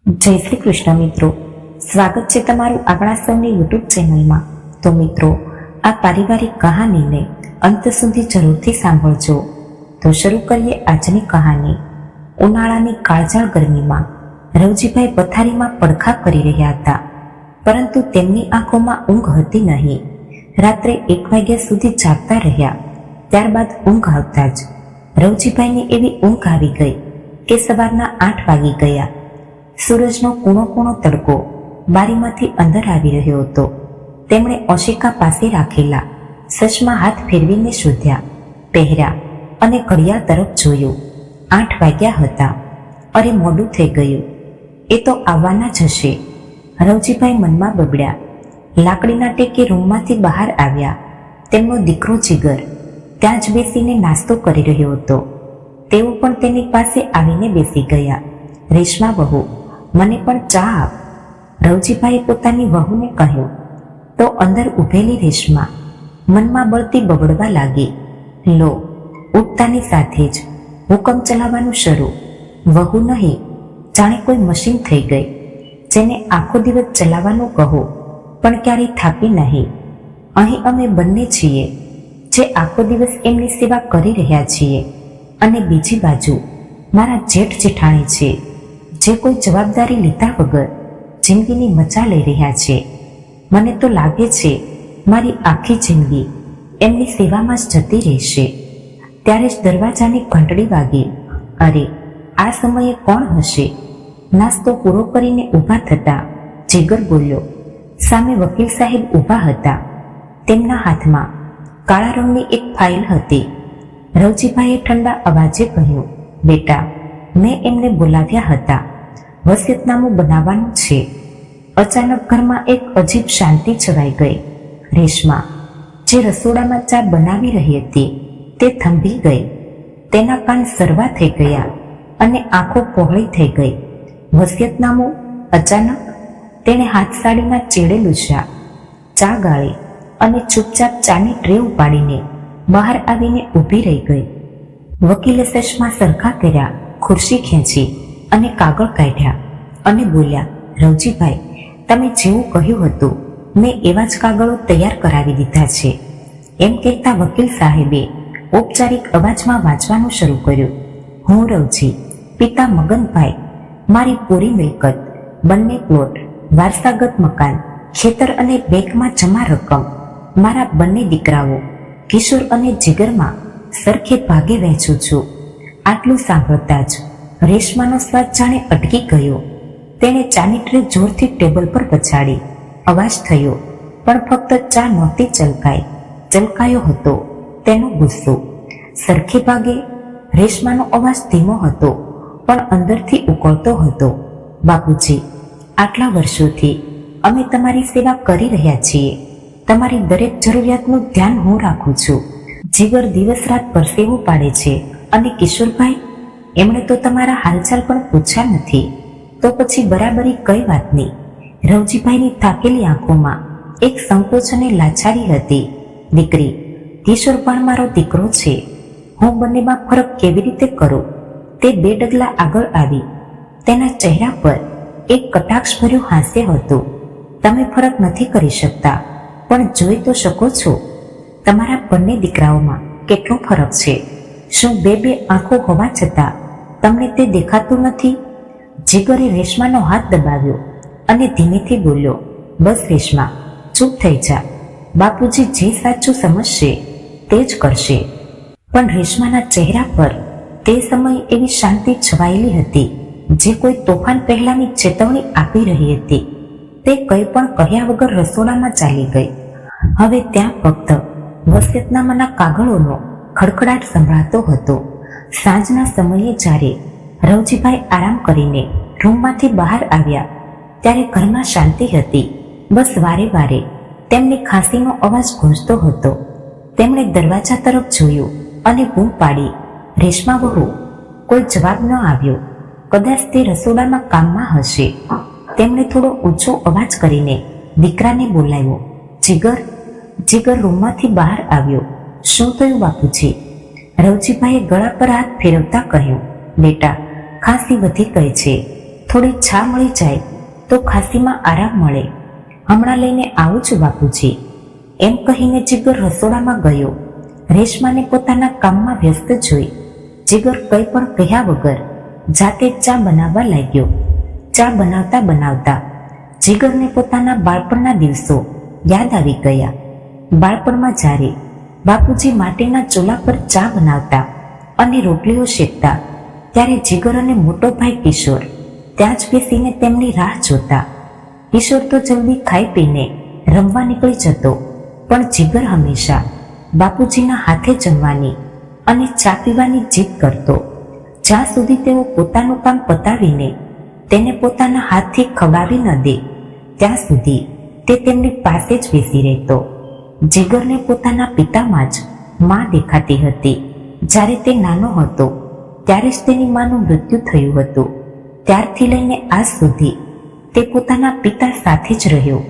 જય શ્રી કૃષ્ણ મિત્રો, સ્વાગત છે તમારું આપણા સૌની યુટ્યુબ ચેનલમાં. તો મિત્રો, આ પારિવારિક કહાનીને અંત સુધી જરૂરથી સાંભળજો. તો શરૂ કરીએ આજની કહાની. ઉનાળાની કાળઝાળ ગરમીમાં રવજીભાઈ પથારીમાં પડખા કરી રહ્યા હતા, પરંતુ તેમની આંખોમાં ઊંઘ હતી નહીં. રાત્રે 1 વાગ્યા સુધી જાગતા રહ્યા. ત્યારબાદ ઊંઘ આવતા જ રવજીભાઈને એવી ઊંઘ આવી ગઈ કે સવારના 8 વાગી ગયા. સૂરજનો કૂણો કૂણો તડકો બારીમાંથી અંદર આવી રહ્યો હતો. તેમણે ઓશિકા પાસે રાખેલા સચમાં હાથ ફેરવીને શોધ્યા, પહેર્યા અને ઘડિયાળ તરફ જોયું. 8 વાગ્યા હતા. અરે, મોડું થઈ ગયું, એ તો આવવાના જ હશે. રવજીભાઈ મનમાં બબડ્યા. લાકડીના ટેકે રૂમમાંથી બહાર આવ્યા. તેમનો દીકરો જીગર ત્યાં જ બેસીને નાસ્તો કરી રહ્યો હતો. તેઓ પણ તેની પાસે આવીને બેસી ગયા. રેશમા વહુ, મને પણ ચા આપ. રવજીભાઈએ પોતાની વહુને કહ્યું. તો અંદર ઊભેલી રેશમા મનમાં બળતી બબડવા લાગી. લો, ઉઠતાની સાથે જ હુકમ ચલાવવાનું શરૂ. વહુ નહીં, જાણે કોઈ મશીન થઈ ગઈ, જેને આખો દિવસ ચલાવવાનું કહો પણ ક્યારેય થાકી નહીં. અહીં અમે બંને છીએ જે આખો દિવસ એમની સેવા કરી રહ્યા છીએ, અને બીજી બાજુ મારા જેઠ જેઠાણી છે જે કોઈ જવાબદારી લીધા વગર જિંદગીની મજા લઈ રહ્યા છે. મને તો લાગે છે મારી આખી જિંદગી એમની સેવામાં જ જતી રહેશે. ત્યારે જ દરવાજાની ઘંટડી વાગી. અરે, આ સમયે કોણ હશે? નાસ્તો પૂરો કરીને ઊભા થતા જીગર બોલ્યો. સામે વકીલ સાહેબ ઊભા હતા. તેમના હાથમાં કાળા રંગની એક ફાઇલ હતી. રવજીભાઈએ ઠંડા અવાજે કહ્યું, બેટા, મેં એમને બોલાવ્યા હતા, વસિયતનામું બનાવવાનું છે. અચાનક ઘરમાં એક અજીબ શાંતિ છવાઈ ગઈ. રેશમા, જે રસોડામાં ચા બનાવી રહી હતી, તે થંભી ગઈ. તેના કાન સરવા થઈ ગયા અને આંખો પહોળી થઈ ગઈ. વસિયતનામું? અચાનક તેણે હાથસાડીના ચેડે લૂછ્યા, ચા ગાળી અને ચૂપચાપ ચાની ટ્રે ઉપાડીને બહાર આવીને ઊભી રહી ગઈ. વકીલે ચશ્મા સરખા કર્યા, ખુરશી ખેંચી અને કાગળ કાઢ્યા અને બોલ્યા, રવજીભાઈ, તમે જેવું કહ્યું હતું મેં એવા જ કાગળો તૈયાર કરાવી દીધા છે. એમ કહેતા વકીલ સાહેબે ઔપચારિક અવાજમાં વાંચવાનું શરૂ કર્યું. હું રવજી, પિતા મગનભાઈ, મારી પૂરી મિલકત, બંને પ્લોટ, વારસાગત મકાન, ખેતર અને બેંકમાં જમા રકમ મારા બંને દીકરાઓ કિશોર અને જીગરમાં સરખે ભાગે વહેંચું છું. આટલું સાંભળતા જ રેશમાનો સ્વાદ જાણે અટકી ગયો. તેણે ચાની ટ્રે જોરથી ટેબલ પર પછાડી. અવાજ થયો, પણ ફક્ત ચા નહોતી ચલકાઈ, ચલકાયો હતો તેનો ગુસ્સો. સરખે ભાગે? રેશમાનો અવાજ ધીમો હતો પણ અંદરથી ઉકળતો હતો. બાપુજી, આટલા વર્ષોથી અમે તમારી સેવા કરી રહ્યા છીએ. તમારી દરેક જરૂરિયાતનું ધ્યાન હું રાખું છું. જીગર દિવસ રાત પરસેવો પાડે છે, અને કિશોરભાઈ, એમણે તો તમારા હાલચાલ પણ પૂછ્યા નથી. તો પછી બરાબરી કઈ વાતની? રવજીભાઈની થાકેલી આંખોમાં એક સંકોચ અને લાચારી હતી. દીકરી, કિશોર પણ મારો દીકરો છે. હું બંનેમાં ફરક કેવી રીતે કરું? તે 2 ડગલા આગળ આવી. તેના ચહેરા પર એક કટાક્ષભર્યું હાસ્ય હતું. તમે ફરક નથી કરી શકતા, પણ જોઈ તો શકો છો. તમારા બંને દીકરાઓમાં કેટલો ફરક છે. શું 2 આંખો હોવા છતાં તમને તે દેખાતું નથી? જીગરે રેશમાનો હાથ દબાવ્યો અને ધીમેથી બોલ્યો, બસ રેશમા, ચૂપ થઈ જા. બાપુજી જે સાચું સમજશે તે જ કરશે. પણ રેશમાના ચહેરા પર તે સમયે એવી શાંતિ છવાયેલી હતી જે કોઈ તોફાન પહેલાની ચેતવણી આપી રહી હતી. તે કંઈ પણ કહ્યા વગર રસોડામાં ચાલી ગઈ. હવે ત્યાં ફક્ત વસિયતનામાના કાગળોનો ખડખડાટ સંભળાતો હતો. સાંજના સમયે જ્યારે રવજીભાઈ આરામ કરીને રૂમમાંથી બહાર આવ્યા, ત્યારે ઘરમાં શાંતિ હતી. બસ વારે વારે તેમની ખાંસીનો અવાજ ગૂંજતો હતો. તેમણે દરવાજા તરફ જોયું અને બૂમ પાડી, રેશમા વહુ. કોઈ જવાબ ન આવ્યો. કદાચ તે રસોડામાં કામમાં હશે. તેમણે થોડો ઊંચો અવાજ કરીને દીકરાને બોલાવ્યો, જીગર. જીગર રૂમમાંથી બહાર આવ્યો. શું થયું બાપુજી? રવજીભાઈએ ગળા પર હાથ ફેરવતા કહ્યું, બેટા, ખાંસી વધી ગઈ છે. થોડી છા મળી જાય તો ખાંસીમાં આરામ મળે. હમણાં લઈને આવું છું બાપુજી. એમ કહીને જીગર રસોડામાં ગયો. રેશમાને પોતાના કામમાં વ્યસ્ત જોઈ જીગર કંઈ પણ કહ્યા વગર જાતે જ ચા બનાવવા લાગ્યો. ચા બનાવતા બનાવતા જીગરને પોતાના બાળપણના દિવસો યાદ આવી ગયા. બાળપણમાં જ્યારે બાપુજી માટીના ચૂલા પર ચા બનાવતા અને રોટલીઓ શેકતા ત્યારે જીગર અને મોટો ભાઈ કિશોર ત્યાં જ બેસીને તેમની રાહ જોતા. કિશોર તો જલ્દી ખાઈ પીને રમવા નીકળી જતો, પણ જીગર હંમેશા બાપુજીના હાથે જમવાની અને ચા પીવાની જીદ કરતો. જ્યાં સુધી તેઓ પોતાનું કામ પતાવીને તેને પોતાના હાથથી ખવડાવી ન દે ત્યાં સુધી તે તેમની પાસે જ બેસી રહેતો. જીગરને પોતાના પિતામાં જ માં દેખાતી હતી. જ્યારે તે નાનો હતો ત્યારે જ તેની માનું મૃત્યુ થયું હતું. ત્યારથી લઈને આજ સુધી તે પોતાના પિતા સાથે જ રહ્યો.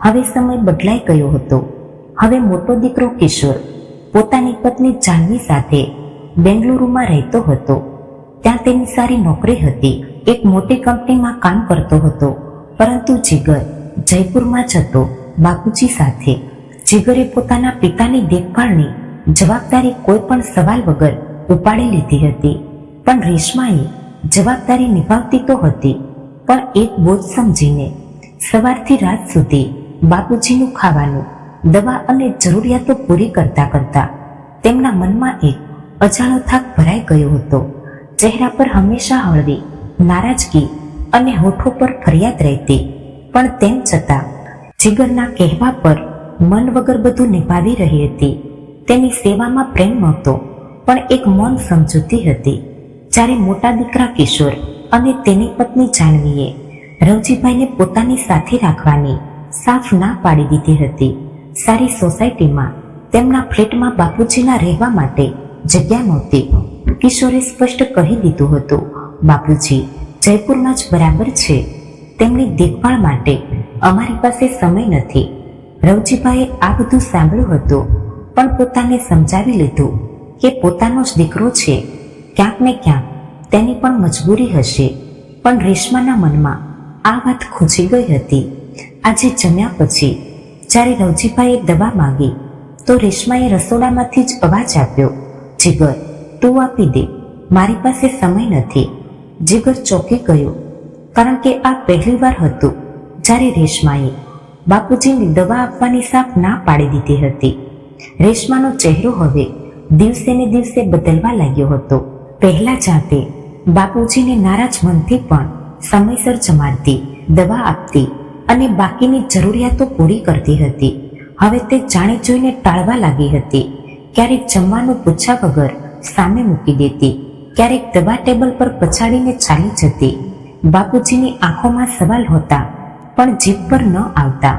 હવે સમય બદલાઈ ગયો હતો. હવે મોટો દીકરો કિશોર પોતાની પત્ની જાહ્નવી સાથે બેંગલુરુમાં રહેતો હતો. ત્યાં તેની સારી નોકરી હતી. એક મોટી કંપનીમાં કામ કરતો હતો. પરંતુ જીગર જયપુરમાં જ હતો બાપુજી સાથે. જીગરે પોતાના પિતાની દેખભાળની જવાબદારી કોઈ પણ સવાલ વગર ઉપાડી લીધી હતી. પણ રેશમાએ જવાબદારી નિભાવતી તો હતી, પણ એક બોજ સમજીને સવારથી રાત સુધી બાપુજીનું ખાવાનું, દવા અને જરૂરિયાતો પૂરી કરતા કરતા તેમના મનમાં એક અજાણો થાક ભરાઈ ગયો હતો. ચહેરા પર હંમેશા હળવી નારાજગી અને હોઠો પર ફરિયાદ રહેતી. પણ તેમ છતાં જીગરના કહેવા પર મન વગર બધું નિભાવી રહી હતી. તેની સેવામાં પ્રેમ નહોતો, પણ એક મૌન સમજૂતી હતી. જ્યારે મોટા દીકરા કિશોર અને તેની પત્ની જાહ્નવીએ રવજીભાઈને પોતાની સાથે રાખવાની સાફ ના પાડી દીધી હતી. સારી સોસાયટીમાં તેમના ફ્લેટમાં બાપુજીના રહેવા માટે જગ્યા નહોતી. કિશોરે સ્પષ્ટ કહી દીધું હતું, બાપુજી જયપુરમાં જ બરાબર છે. તેમની દેખભાળ માટે અમારી પાસે સમય નથી. રવજીભાઈએ આ બધું સાંભળ્યું હતું, પણ પોતાને સમજાવી લીધું કે પોતાનો જ દીકરો છે, ક્યાંક ને ક્યાંક તેની પણ મજબૂરી હશે. પણ રેશમાના મનમાં આ વાત ખૂંચી ગઈ હતી. આજે જમ્યા પછી જ્યારે રવજીભાઈએ દવા માંગી તો રેશમાએ રસોડામાંથી જ અવાજ આપ્યો, જીગર તું આપી દે, મારી પાસે સમય નથી. જીગર ચોંકી ગયો, કારણ કે આ પહેલી વાર હતું જ્યારે રેશમાએ બાપુજીની દવા આપવાની સાફ ના પાડી દીધી હતી. રેશમાનો ચહેરો હવે દિવસે ને દિવસે બદલવા લાગ્યો હતો. પહેલા જાતે બાપુજીને નારાજ મનથી પણ સમયસર જમાડતી, દવા આપતી અને બાકીની જરૂરિયાતો પૂરી કરતી હતી. હવે તે જાણી જોઈને ટાળવા લાગી હતી. ક્યારેક જમવાનું પૂછ્યા વગર સામે મૂકી દેતી, ક્યારેક દવા ટેબલ પર પછાડીને ચાલી જતી. બાપુજીની આંખોમાં સવાલ હતા, પણ જીભ પર ન આવતા.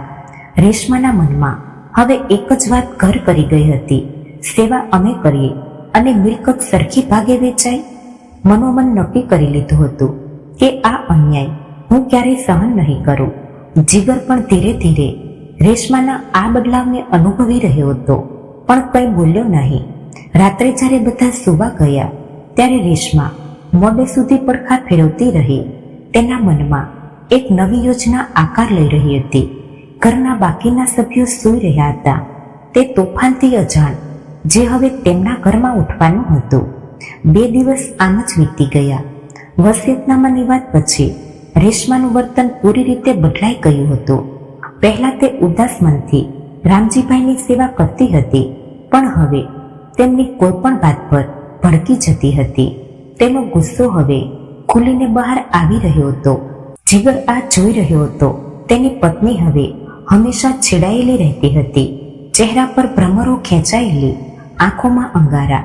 રેશમાના મનમાં હવે એક જ વાત ઘર કરી ગઈ હતી, સેવા અમે કરીએ અને મિલકત સરખી ભાગે વેચાય. મનોમન નક્કી કરી લીધું હતું કે આ અન્યાય હું ક્યારેય સહન નહીં કરું. જીગર પણ ધીરે ધીરે રેશમાના આ બદલાવને અનુભવી રહ્યો હતો, પણ કંઈ બોલ્યો નહીં. રાત્રે જ્યારે બધા સૂવા ગયા ત્યારે રેશમા મોડે સુધી પડખા ફેરવતી રહી. તેના મનમાં એક નવી યોજના આકાર લઈ રહી હતી. ઘરના બાકીના સભ્યો સૂઈ રહ્યા હતા. તે તોફાનથી અજાણ જે હવે તેમના ઘરમાં ઉઠવાનું હતું. 2 દિવસ આમ જ વીતી ગયા. વસિયતનામાની વાત પછી રેશમાનું વર્તન પૂરી રીતે બદલાઈ ગયું હતું. પહેલા તે ઉદાસ મનથી રામજીભાઈની સેવા કરતી હતી, પણ હવે તેમની કોઈ પણ વાત પર ભડકી જતી હતી. તેનો ગુસ્સો હવે ખુલીને બહાર આવી રહ્યો હતો. જીગર આ જોઈ રહ્યો હતો. તેની પત્ની હવે હંમેશા છેડાયેલી રહેતી હતી. ચહેરા પર ભ્રમરો ખેંચાયેલી, આંખોમાં અંગારા.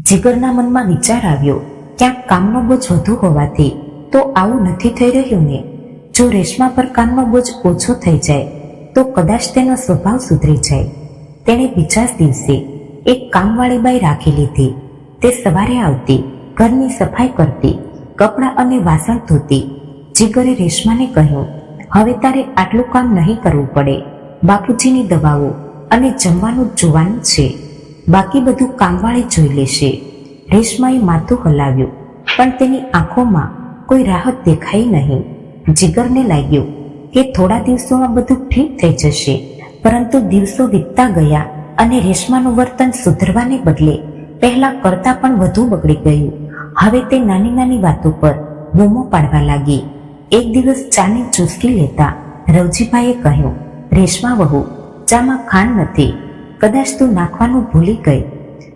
જીગરના મનમાં વિચાર આવ્યો, ક્યાંક કામનો બોજ વધુ હોવાથી તો આવું નથી થઈ રહ્યું ને. જો રેશમા પર કામનો બોજ ઓછો થઈ જાય તો કદાચ તેનો સ્વભાવ સુધરી જાય. તેણે બીજા જ દિવસે એક કામવાળી બાઈ રાખી લીધી. તે સવારે આવતી, ઘરની સફાઈ કરતી, કપડાં અને વાસણ ધોતી. જીગરે રેશમાને કહ્યું, હવે તારે આટલું કામ નહીં કરવું પડે. બાપુજીની દવાઓ અને જમવાનું જ જોવાનું છે, બાકી બધું કામવાળી જોઈ લેશે. રેશમાએ માથું હલાવ્યું, પણ તેની આંખોમાં કોઈ રાહત દેખાઈ નહીં. જીગરને લાગ્યું કે થોડા દિવસોમાં બધું ઠીક થઈ જશે, પરંતુ દિવસો વીતતા ગયા અને રેશમાનું વર્તન સુધરવાને બદલે પહેલા કરતા પણ વધુ બગડી ગયું. હવે તે નાની નાની વાતો પર બૂમો પાડવા લાગી. એક દિવસ ચાની ચૂસકી લેતા રવજીભાઈએ કહ્યું, રેશમા વહુ, ચામાં ખાંડ નથી, કદાચ તું નાખવાનું ભૂલી ગઈ.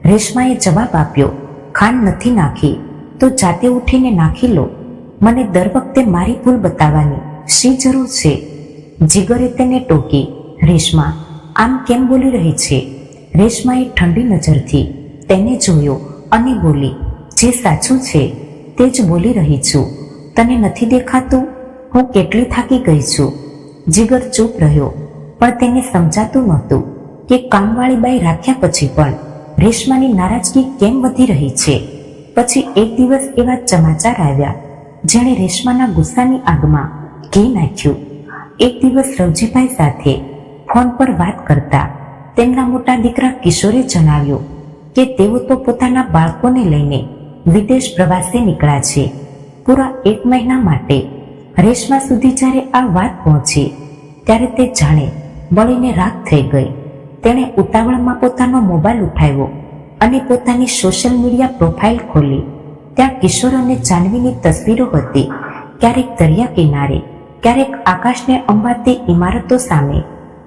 રેશમાએ જવાબ આપ્યો, ખાંડ નથી નાખી તો જાતે ઉઠીને નાખી લો. મને દર વખતે મારી ભૂલ બતાવવાની શી જરૂર છે? જીગરે તેને ટોકી, રેશમા આમ કેમ બોલી રહી છે? રેશમાએ ઠંડી નજરથી તેને જોયો અને બોલી, જે સાચું છે તે જ બોલી રહી છું. તને નથી દેખાતું હું કેટલી થાકી ગઈ છું? જીગર ચૂપ રહ્યો, પણ તેને સમજાતું નહોતું કે કામવાળી બાઈ રાખ્યા પછી પણ રેશમાની નારાજગી કેમ વધી રહી છે. પછી એક દિવસ એવા સમાચાર આવ્યા જેણે રેશમાના ગુસ્સાની આગમાં ઘી નાખ્યું. એક દિવસ રવજીભાઈ સાથે ફોન પર વાત કરતા તેમના મોટા દીકરા કિશોરે જણાવ્યું કે તેઓ તો પોતાના બાળકોને લઈને વિદેશ પ્રવાસે નીકળ્યા છે પૂરા 1 મહિના માટે. રેશમા સુધી જ્યારે આ વાત પહોંચી ત્યારે તે જાણે બળીને રાખ થઈ ગઈ. તેણે ઉતાવળમાં પોતાનો મોબાઈલ ઉઠાવ્યો અને પોતાની સોશિયલ મીડિયા પ્રોફાઇલ ખોલી. ત્યાં કિશોર અને જાનવીની તસવીરો હતી, ક્યારેક દરિયા કિનારે, ક્યારેક આકાશને અંબાતી ઇમારતો સામે,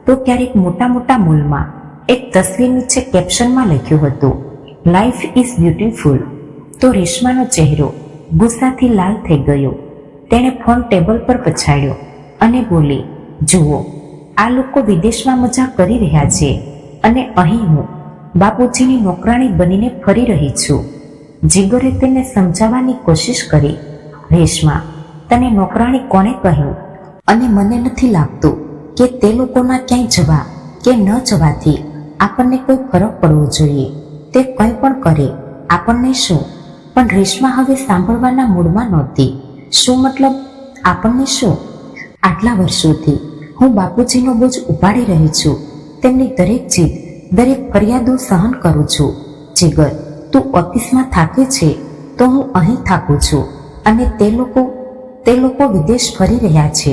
તો ક્યારેક મોટા મોટા મોલમાં. એક તસવીર નીચે કેપ્શનમાં લખ્યું હતું, લાઈફ ઇઝ બ્યુટીફુલ. તો રેશમાનો ચહેરો ગુસ્સાથી લાલ થઈ ગયો. તેણે ફોન ટેબલ પર પછાડ્યો અને બોલી, જુઓ, આ લોકો વિદેશમાં મજા કરી રહ્યા છે અને અહીં હું બાપુજીની નોકરાણી બનીને ફરી રહી છું. જીગરે તેને સમજાવવાની કોશિશ કરી, રેશમા, તને નોકરાણી કોણે કહ્યું? અને મને નથી લાગતું કે તે લોકોના ક્યાંય જવા કે ન જવાથી આપણને કોઈ ફરક પડવો જોઈએ. તે કંઈ પણ કરે, આપણને શું? પણ રેશમા હવે સાંભળવાના મૂડમાં નહોતી. શું મતલબ આપણને શું? આટલા વર્ષોથી હું બાપુજીનો બોજ ઉપાડી રહી છું. તેમની દરેક જીદ, દરેક ફરિયાદો સહન કરું છું. જીગર, તું ઓફિસમાં થાકે છે તો હું અહીં થાકું છું, અને તે લોકો વિદેશ ફરી રહ્યા છે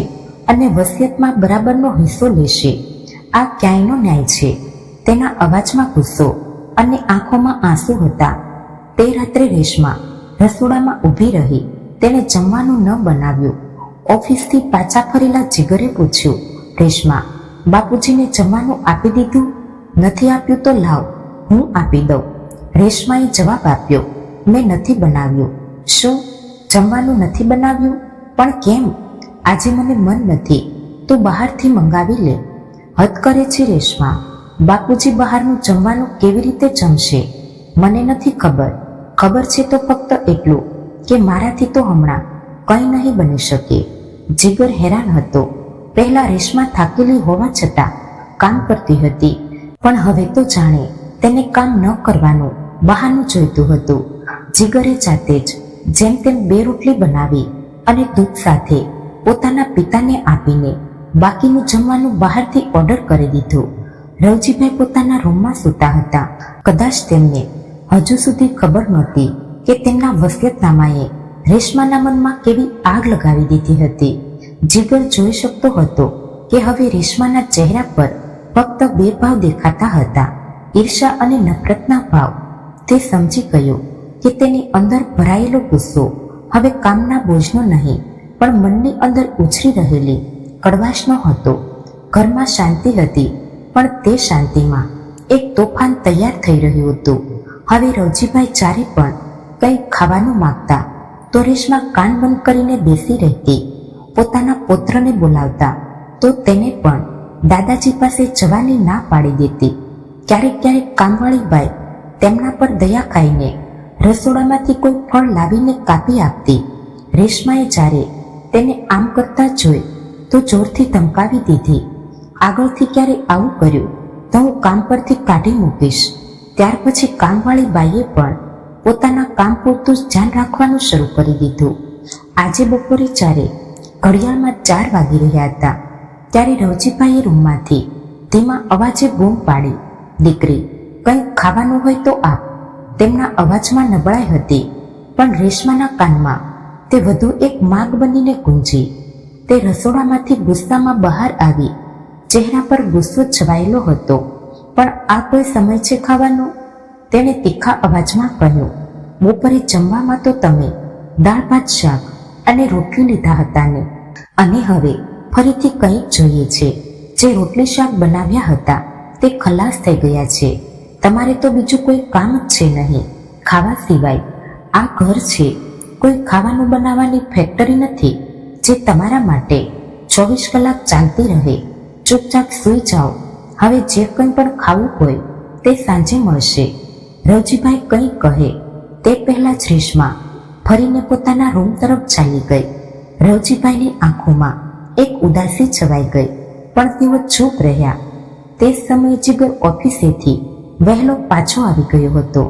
અને વસિયતમાં બરાબરનો હિસ્સો લેશે. આ ક્યાંયનો ન્યાય છે? તેના અવાજમાં ગુસ્સો અને આંખોમાં આંસુ હતા. તે રાત્રે રેશમા રસોડામાં ઊભી રહી. તેણે જમવાનું ન બનાવ્યું. ઓફિસથી પાછા ફરેલા જીગરે પૂછ્યું, રેશમા, બાપુજીને જમવાનું આપી દીધું? નથી આપ્યું તો લાવ, હું આપી દઉં. રેશમાએ જવાબ આપ્યો, મેં નથી બનાવ્યું. શું, જમવાનું નથી બનાવ્યું? પણ કેમ? આજે મને મન નથી, તું બહારથી મંગાવી લે. હદ કરે છે રેશમા, બાપુજી બહારનું જમવાનું કેવી રીતે જમશે? મને નથી ખબર. ખબર છે તો ફક્ત એટલું કે મારાથી તો હમણાં કંઈ નહીં બની શકે. જીગર હેરાન હતો. પહેલા રેશમા થાકેલી હોવા છતાં કામ કરતી હતી, પણ હવે તો જાણે તેને કામ ન કરવાનું બહાનું જોઈતું હતું. જીગરે જાતે જ જેમ તેમ 2 રોટલી બનાવી અને દૂધ સાથે પોતાના પિતાને આપીને બાકીનું જમવાનું બહારથી ઓર્ડર કરી દીધું. રવજીભાઈ પોતાના રૂમમાં સૂતા હતા. કદાચ તેમને હજુ સુધી ખબર નહોતી કે તેમના વસિયતનામાએ રેશમાના મનમાં કેવી આગ લગાવી દીધી હતી. જીગર જોઈ શકતો હતો કે હવે રેશમાના ચહેરા પર ફક્ત 2 ભાવ દેખાતા હતા, ઈર્ષા અને નફરતના ભાવ. તે સમજી ગયો કે તેની અંદર ભરાયેલો ગુસ્સો હવે કામના બોજનો નહીં, પણ મનની અંદર ઉછરી રહેલી કડવાશનો હતો. ઘરમાં શાંતિ હતી, પણ તે શાંતિમાં એક તોફાન તૈયાર થઈ રહ્યું હતું. હવે રવજીભાઈ ચારે પણ કંઈ ખાવાનું માંગતા તો રેશમા કાન બંધ કરીને બેસી રહેતી. પોતાના પુત્રને બોલાવતા તો તેને પણ દાદાજી પાસે જવાની ના પાડી દેતી. ક્યારેક ક્યારેક કામવાળી બાઈ તેમના પર દયા ખાઈને રસોડામાંથી કોઈ ફળ લાવીને કાપી આપતી. રેશમાએ જ્યારે તેને આમ કરતા જોઈ તો જોરથી ધમકાવી દીધી, આગળથી ક્યારે આવું કર્યું તો હું કામ પરથી કાઢી મૂકીશ. ત્યાર પછી કામવાળી બાઈએ પણ પોતાના કામ પૂરતું જ ધ્યાન રાખવાનું શરૂ કરી દીધું. આજે બપોરે જ્યારે ઘડિયાળમાં 4 વાગી રહ્યા હતા ત્યારે રવજીભાઈએ રૂમમાંથી ધીમા અવાજે બૂમ પાડી, દીકરી, કંઈ ખાવાનું હોય તો આપ. તેમના અવાજમાં નબળાઈ હતી, પણ રેશમાના કાનમાં તે વધુ એક માગ બનીને ગુંજી. તે રસોડામાંથી ગુસ્સામાં બહાર આવી. ચહેરા પર ગુસ્સો છવાયેલો હતો. પણ આ કોઈ સમય છે ખાવાનો? તેણે તીખા અવાજમાં કહ્યું. બપોરે જમવામાં તો તમે દાળ ભાત શાક અને રોટલી લીધા હતા ને, અને હવે ફરીથી કંઈક જોઈએ છે. જે રોટલી શાક બનાવ્યા હતા તે ખલાસ થઈ ગયા છે. તમારે તો બીજું કોઈ કામ જ છે નહીં ખાવા સિવાય. આ ઘર છે, કોઈ ખાવાનું બનાવવાની ફેક્ટરી નથી જે તમારા માટે 24 કલાક ચાલતી રહે. ચૂપચાપ સૂઈ જાઓ. હવે જે કંઈ પણ ખાવું હોય તે સાંજે મળશે. રવજીભાઈ કંઈ કહે તે પહેલા જ રેશમા ફરીને પોતાના રૂમ તરફ ચાલી ગઈ. રવજીભાઈની આંખોમાં એક ઉદાસી છવાઈ ગઈ, પણ તેઓ ચૂપ રહ્યા. તે સમયે જીગર ઓફિસેથી વહેલો પાછો આવી ગયો હતો.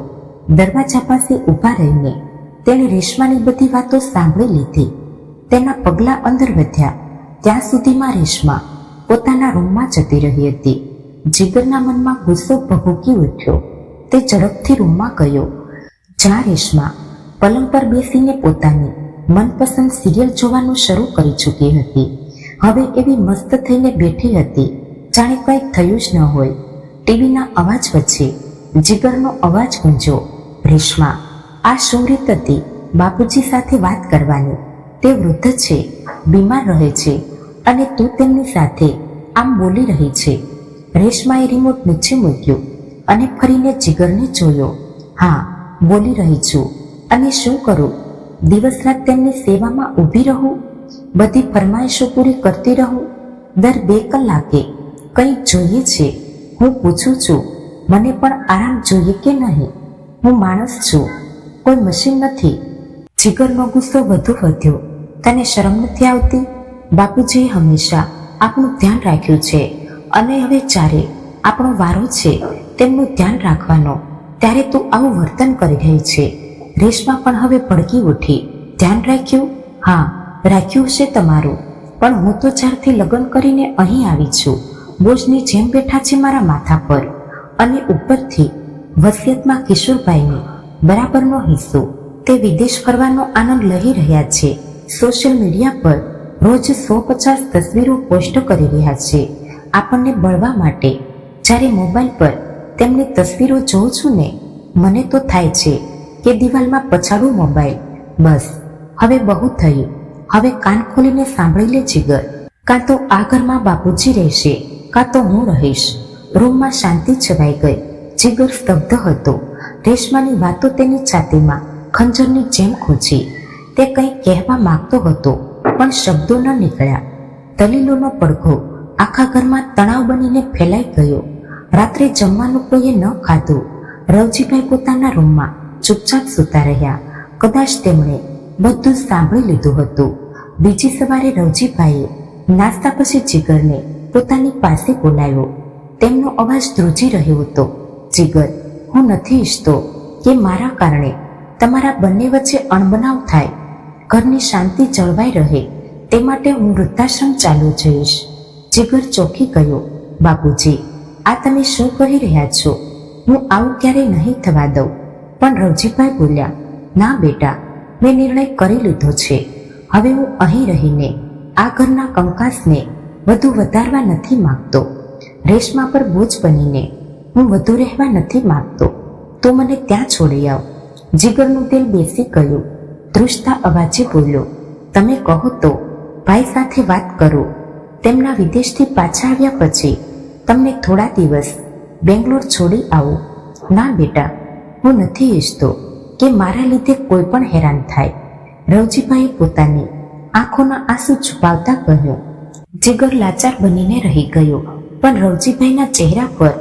દરવાજા પાસે ઊભા રહીને તેણે રેશમાની બધી વાતો સાંભળી લીધી. તેના પગલાં અંદર વધ્યા ત્યાં સુધીમાં રેશમા પોતાના રૂમમાં જતી રહી હતી. જીગરના મનમાં ગુસ્સો ભભૂકી ઉઠ્યો. તે ઝડપથી રૂમમાં ગયો. જ્યાં રેશમા પલંગ પર બેસીને પોતાની મનપસંદ સિરિયલ જોવાનું શરૂ કરી ચૂકી હતી. હવે એવી મસ્ત થઈને બેઠી હતી જાણે કંઈ થયું જ ન હોય. ટીવીના અવાજ વચ્ચે જીગરનો અવાજ ગુંજ્યો. રેશમા, આ શું રીત હતી બાપુજી સાથે વાત કરવાની? તે વૃદ્ધ છે, બીમાર રહે છે, અને તું તેમની સાથે આમ બોલી રહી છે. રેશમાએ રિમોટ નીચે મૂક્યું અને ફરીને જીગરને જોયો. હા, બોલી રહી છું. અને શું કરું? દિવસ રાત તેમની સેવામાં ઊભી રહું? બધી ફરમાઈશો પૂરી કરતી રહું? દર 2 કલાકે કંઈક જોઈએ છે. હું પૂછું છું, મને પણ આરામ જોઈએ કે નહીં? હું માણસ છું, કોઈ મશીન નથી. જીગરનો ગુસ્સો વધુ વધ્યો. તને શરમ નથી આવતી? બાપુજીએ હંમેશા આપણું ધ્યાન રાખ્યું છે, અને હવે જ્યારે આપણો વારો છે તેમનું ધ્યાન રાખવાનો, ત્યારે તું આવું વર્તન કરી રહી છે. રેશમા પણ હવે ભડકી ઉઠી. ધ્યાન રાખ્યું? હા, રાખ્યું છે તમારું, પણ હું તો જ્યારથી લગ્ન કરીને અહીં આવી છું બોજની જેમ બેઠા છે મારા માથા પર. અને ઉપરથી વસિયતમાં કિશોરભાઈની બરાબરનો હિસ્સો. તે વિદેશ ફરવાનો આનંદ લઈ રહ્યા છે. સોશિયલ મીડિયા પર રોજ 150 તસવીરો પોસ્ટ કરી રહ્યા છે આપણને બળવા માટે. જ્યારે મોબાઈલ પર તેમની તસવીરો જોઉં છું ને, મને તો થાય છે કે દિવાલમાં પછાડું મોબાઈલ. બસ, હવે બહુ થયું. હવે કાન ખોલીને સાંભળી લે જીગર. કાં તો આ ઘરમાં બાપુજી રહેશે, કાં તો હું રહીશ. રૂમમાં શાંતિ છવાઈ ગઈ. જીગર સ્તબ્ધ હતો. રેશમાની વાતો તેની છાતીમાં ખંજરની જેમ ખૂંચી. તે કંઈ કહેવા માંગતો હતો, પણ શબ્દો ન નીકળ્યા. દલીલોનો પડઘો આખા ઘરમાં તણાવ બનીને ફેલાઈ ગયો. રાત્રે જમવાનું કોઈએ ન ખાધું. રવજીભાઈ પોતાના રૂમમાં ચૂપચાપ સૂતા રહ્યા. કદાચ તેમણે બધું જ સાંભળી લીધું હતું. બીજી સવારે રવજીભાઈએ નાસ્તા પછી જીગરને પોતાની પાસે બોલાવ્યો. તેમનો અવાજ ધ્રુજી રહ્યો હતો. જીગર, હું નથી ઈચ્છતો કે મારા કારણે તમારા બંને વચ્ચે અણબનાવ થાય. ઘરની શાંતિ જળવાઈ રહે તે માટે હું વૃદ્ધાશ્રમ ચાલુ જઈશ. જીગર ચોંકી ગયો. બાપુજી, આ તમે શું કહી રહ્યા છો? હું આવું ક્યારેય નહીં થવા દઉં. પણ રવજીભાઈ બોલ્યા, ના બેટા, મેં નિર્ણય કરી લીધો છે. હવે હું અહીં રહીને આ ઘરના કંકાસને વધુ વધારવા નથી માંગતો. રેશમા પર બોજ બનીને હું વધુ રહેવા નથી માંગતો. તો મને ત્યાં છોડી આવ. જીગરનું દિલ બેસી ગયું. ધ્રુજતા અવાજે બોલ્યો, તમે કહો તો ભાઈ સાથે વાત કરો. તેમના વિદેશથી પાછા આવ્યા પછી તમને થોડા દિવસ બેંગ્લોર છોડી આવો. ના બેટા, હું નથી ઈચ્છતો કે મારા લીધે કોઈ પણ હેરાન થાય. રવજીભાઈએ પોતાની આંખોના આંસુ છુપાવતા કહ્યું. જીગર લાચાર બનીને રહી ગયો, પણ રવજીભાઈના ચહેરા પર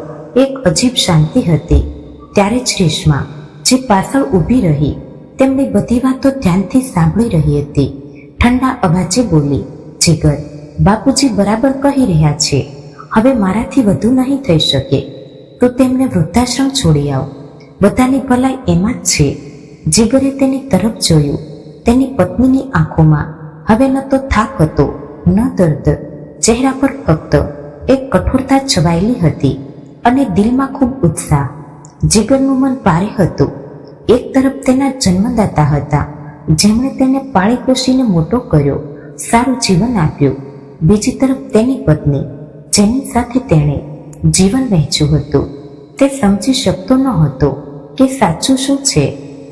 એક અજીબ શાંતિ હતી. ત્યારે જ રેશમા, જે પાછળ ઊભી રહી, તેમની બધી વાતો ધ્યાનથી સાંભળી રહી હતી, ઠંડા અવાજે બોલી, જીગર, બાપુજી બરાબર કહી રહ્યા છે. હવે મારાથી વધુ નહીં થઈ શકે. તો તેમને વૃદ્ધાશ્રમ છોડી આવ. બધાની ભલાઈ એમાં જ છે. જીગરે તેની તરફ જોયું. તેની પત્નીની આંખોમાં હવે ન તો થાક હતો, ન દર્દ. ચહેરા પર ફક્ત એક કઠોરતા છવાયેલી હતી અને દિલમાં ખૂબ ઉત્સાહ. જીગરનું મન ભારે હતું. એક તરફ તેના જન્મદાતા હતા, જેમણે તેને પાળી પોષીને મોટો કર્યો, સારું જીવન આપ્યું. બીજી તરફ તેની પત્ની, જેની સાથે તેણે જીવન વહેંચ્યું હતું, તે સમજી શકતો ન હતો કે સાચું શું છે.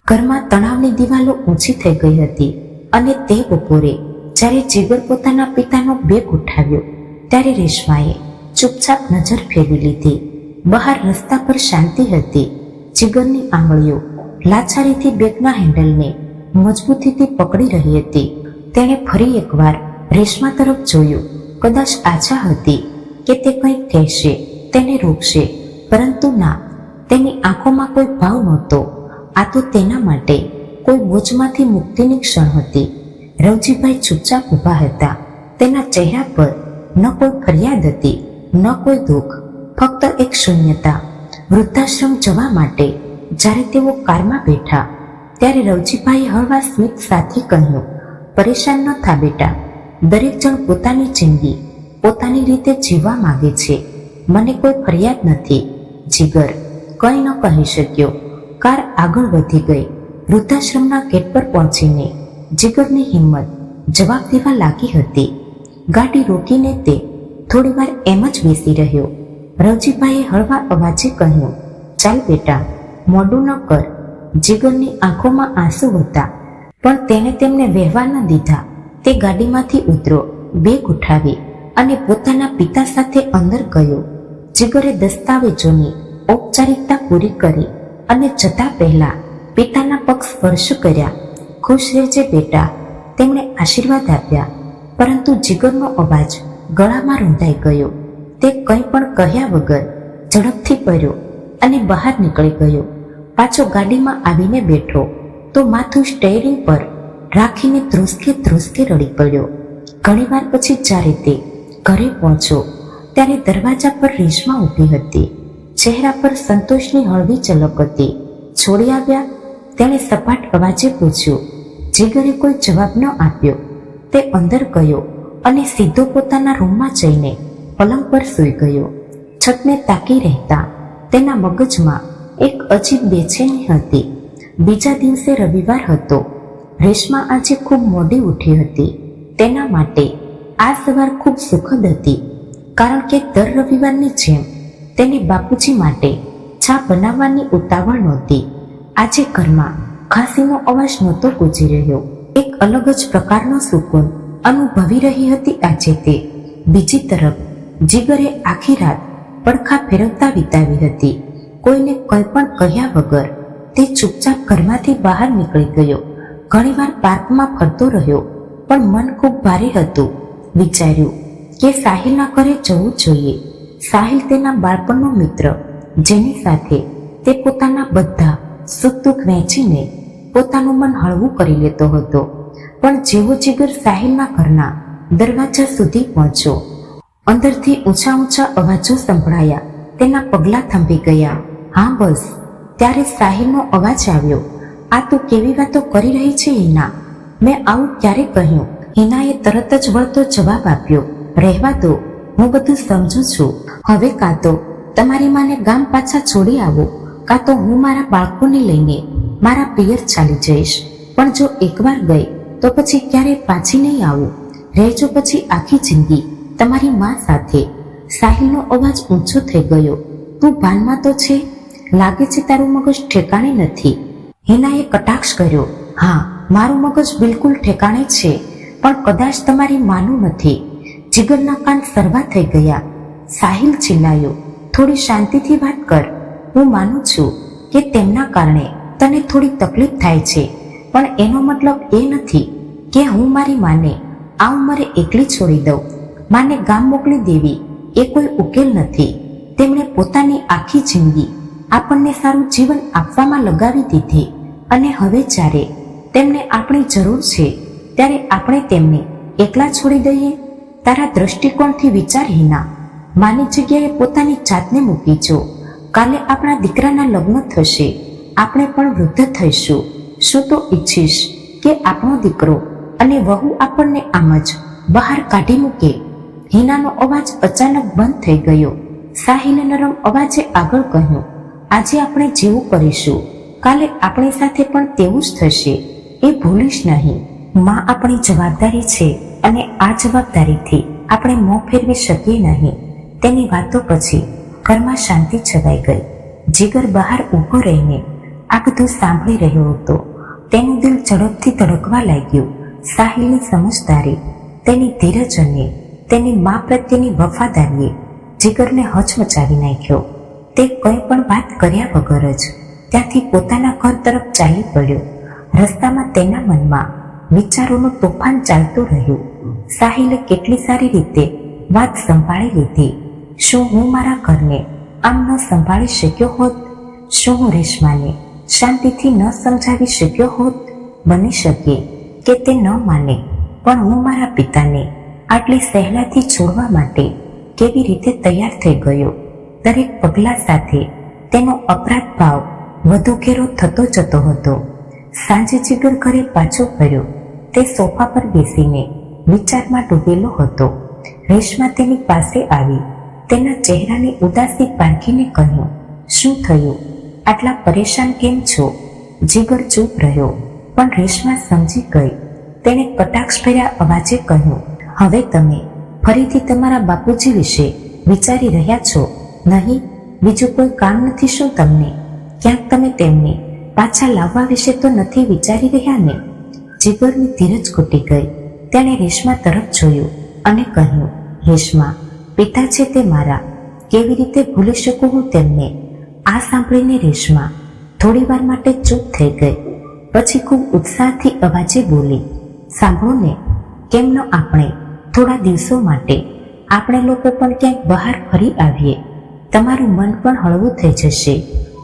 ઘરમાં તણાવની દિવાલો ઊંચી થઈ ગઈ હતી અને તે બપોરે જ્યારે જીગર પોતાના પિતાનો બેગ ઉઠાવ્યો ત્યારે રેશમાએ ચૂપચાપ નજર ફેરવી લીધી. બહાર રસ્તા પર શાંતિ હતી. જીગરની આંગળીઓ લાચારીથી બેગના હેન્ડલને મજબૂતીથી પકડી રહી હતી. તેણે ફરી એકવાર રેશમા તરફ જોયું. કદાચ આશા હતી કે તે કંઈક કહેશે, તેને રોકશે, પરંતુ ના, તેની આંખોમાં કોઈ ભાવ નહોતો. આ તો તેના માટે કોઈ બોજમાંથી મુક્તિની ક્ષણ હતી. રવજીભાઈ ચૂપચાપ ઊભા હતા. તેના ચહેરા પર ન કોઈ ફરિયાદ હતી, ન કોઈ દુઃખ, ફક્ત એક શૂન્યતા. વૃદ્ધાશ્રમ જવા માટે જ્યારે તેઓ કારમાં બેઠા ત્યારે રવજીભાઈએ હળવા સ્મિત સાથે કહ્યું, પરેશાન ન થા બેટા, દરેક જણ પોતાની જિંદગી પોતાની રીતે જીવવા માંગે છે. મને કોઈ ફરિયાદ નથી. જીગર કંઈ ન કહી શક્યો. કાર આગળ વધી ગઈ. વૃદ્ધાશ્રમના ગેટ પર પહોંચીને જીગરની હિંમત જવાબ દેવા લાગી હતી. ગાડી રોકીને તે થોડીવાર એમ જ બેસી રહ્યો. રવજીભાઈએ હળવા અવાજે કહ્યું, ચાલ બેટા, મોડું ન કર. જીગરની આંખોમાં આંસુ હતા, પણ તેણે તેમને વહેવા ન દીધા. તે ગાડીમાંથી ઉતર્યો, બેગ ઉઠાવી અને પોતાના પિતા સાથે અંદર ગયો. જીગરે દસ્તાવેજોની ઔપચારિકતા પૂરી કરી અને જતા પહેલા પિતાના પગ સ્પર્શ કર્યા. ખુશ રહેજે બેટા, તેમણે આશીર્વાદ આપ્યા. પરંતુ જીગરનો અવાજ ગળામાં રૂંધાઈ ગયો. તે કંઈ પણ કહ્યા વગર ઝડપથી પડ્યો અને બહાર નીકળી ગયો. પાછો ગાડીમાં આવીને બેઠો તો માથું સ્ટેરિંગ પર રાખીને ધ્રુસકે રડી પડ્યો. ઘણીવાર પછી જ્યારે તે ઘરે પહોંચ્યો ત્યારે દરવાજા પર રેશમા ઊભી હતી. ચહેરા પર સંતોષની હળવી ઝલક હતી. છોડી આવ્યા? તેણે સપાટ અવાજે પૂછ્યું. જીગરે કોઈ જવાબ ન આપ્યો. તે અંદર ગયો અને સીધો પોતાના રૂમમાં જઈને પલંગ પર સૂઈ ગયો. છતને તાકી રહેતા તેના મગજમાં એક અજીબ બેચેની હતી. બીજા દિવસે રવિવાર હતો. રેશમા આજે ખૂબ મોડી ઉઠી હતી. તેના માટે આ સવાર ખૂબ સુખદ હતી, કારણ કે દર રવિવારની જેમ તેને બાપુજી માટે ચા બનાવવાની ઉતાવળ નહોતી. આજે ઘરમાં ખાંસીનો અવાજ નહોતો ગુંજી રહ્યો. એક અલગ જ પ્રકારનો સુકૂન અનુભવી રહી હતી આજે તે. બીજી તરફ જીગરે આખી રાત પડખા ફેરવતા વિતાવી હતી. કોઈને કંઈ પણ કહ્યા વગર તે ચૂપચાપ ઘરમાંથી બહાર નીકળી ગયો. ઘણીવાર પાર્કમાં ફરતો રહ્યો, પણ મન ખૂબ ભારે હતું. વિચાર્યું કે સાહિલના ઘરે જવું જોઈએ. સાહિલ તેના બાળપણનો મિત્ર, જેની સાથે તે પોતાના બધા સુખ દુઃખ વહેંચીને પોતાનું મન હળવું કરી લેતો હતો. પણ જેવો જીગર સાહિલના ઘરના દરવાજા સુધી પહોંચ્યો, અંદરથી ઊંચા અવાજો સંભળાયા. તેના પગલાં થંભી ગયા. હા બસ, ત્યારે સાહિલનો અવાજ આવ્યો. આ તું કેવી વાતો કરી રહી છે હિના? મેં આવું ક્યારે કહ્યું? હિનાએ તરત જ વળતો જવાબ આપ્યો, રહેવા દો, હું બધું સમજું છું. હવે કાં તો તમારી માને ગામ પાછા છોડી આવો, કાં તો હું મારા બાળકોને લઈને મારા પિયર ચાલી જઈશ. પણ જો એકવાર ગઈ તો પછી ક્યારેય પાછી નહીં આવું. રહેજો પછી આખી જિંદગી તમારી મા સાથે. સાહિલનો અવાજ ઊંચો થઈ ગયો. તું ભાનમાં તો છે? લાગે છે તારું મગજ ઠેકાણે નથી. હિનાએ કટાક્ષ કર્યો. હા, મારું મગજ બિલકુલ ઠેકાણે છે, પણ કદાચ તમારી માનું નથી. જીગરના કાન સરવા થઈ ગયા. સાહિલ ચિલ્લાયો, થોડી શાંતિથી વાત કર. હું માનું છું કે તેમના કારણે તને થોડી તકલીફ થાય છે, પણ એનો મતલબ એ નથી કે હું મારી માને આ ઉંમરે એકલી છોડી દઉં. માને ગામ મોકલી દેવી એ કોઈ ઉકેલ નથી. તેમણે પોતાની આખી જિંદગી આપણને સારું જીવન આપવામાં લગાવી દીધી, અને હવે જ્યારે તેમને આપણી જરૂર છે ત્યારે આપણે તેમને એકલા છોડી દઈએ? તારા દ્રષ્ટિકોણથી વિચાર હિના. માની જગ્યાએ પોતાની જાતને મૂકી જો. કાલે આપણા દીકરાના લગ્ન થશે, આપણે પણ વૃદ્ધ થઈશું. શું તો ઈચ્છીશ કે આપણો દીકરો અને વહુ આપણને આમ જ બહાર કાઢી મૂકે? હિનાનો અવાજ અચાનક બંધ થઈ ગયો. સાહિલે નરમ અવાજે આગળ કહ્યું, આજે આપણે જેવું કરીશું કાલે આપણી સાથે પણ તેવું જ થશે, એ ભૂલીશ નહીં. માં આપણી જવાબદારી છે અને આ જવાબદારીથી આપણે મોં ફેરવી શકીએ નહીં. તેની વાતો પછી ઘરમાં શાંતિ છવાઈ ગઈ. જીગર બહાર ઊભો રહીને આ બધું સાંભળી રહ્યો હતો. તેનું દિલ ઝડપથી ધડકવા લાગ્યું. સાહિલની સમજદારી, તેની ધીરજ અને તેની મા પ્રત્યેની વફાદારીએ જીગરને હચમચાવી નાખ્યો. તે કંઈ પણ વાત કર્યા વગર જ ત્યાંથી પોતાના ઘર તરફ ચાલી પડ્યો. રસ્તામાં તેના મનમાં વિચારોનું તોફાન ચાલતું રહ્યું. સાહિલે કેટલી સારી રીતે વાત સંભાળી લીધી. શું હું મારા ઘરને આમ ન સંભાળી શક્યો હોત? શું હું રેશમાને શાંતિથી ન સમજાવી શક્યો હોત? બની શકે કે તે ન માને, પણ હું મારા પિતાને આટલી સહેલાથી છોડવા માટે કેવી રીતે તૈયાર થઈ ગયો? દરેક પગલા સાથે તેનો અપરાધ ભાવ વધુ ઘેરો થતો જતો હતો. સાંજે જીગર ઘરે પાછો ફર્યો. તે સોફા પર બેસીને વિચારમાં ડૂબેલો હતો. રેશમા તેની પાસે આવી તેના ચહેરાની ઉદાસી પારખીને કહ્યું, શું થયું? આટલા પરેશાન કેમ છો? જીગર ચૂપ રહ્યો, પણ રેશમા સમજી ગઈ. તેણે કટાક્ષભર્યા અવાજે કહ્યું, હવે તમે ફરીથી તમારા બાપુજી વિશે વિચારી રહ્યા છો નહીં? બીજું કોઈ કામ નથી શું તમને? ક્યાંક તમે તેમને પાછા લાવવા વિશે તો નથી વિચારી રહ્યા ને? જીગરની ધીરજ ખૂટી ગઈ. તેણે રેશમા તરફ જોયું અને કહ્યું, રેશમા, પિતા છે તે મારા, કેવી રીતે ભૂલી શકું હું તેમને? આ સાંભળીને રેશમા થોડી વાર માટે ચૂપ થઈ ગઈ. પછી ખૂબ ઉત્સાહથી અવાજે બોલી, સાંભળો ને, કેમ ન આપણે થોડા દિવસો માટે આપણે લોકો પણ ક્યાંક બહાર ફરી આવીએ? તમારું મન પણ હળવું થઈ જશે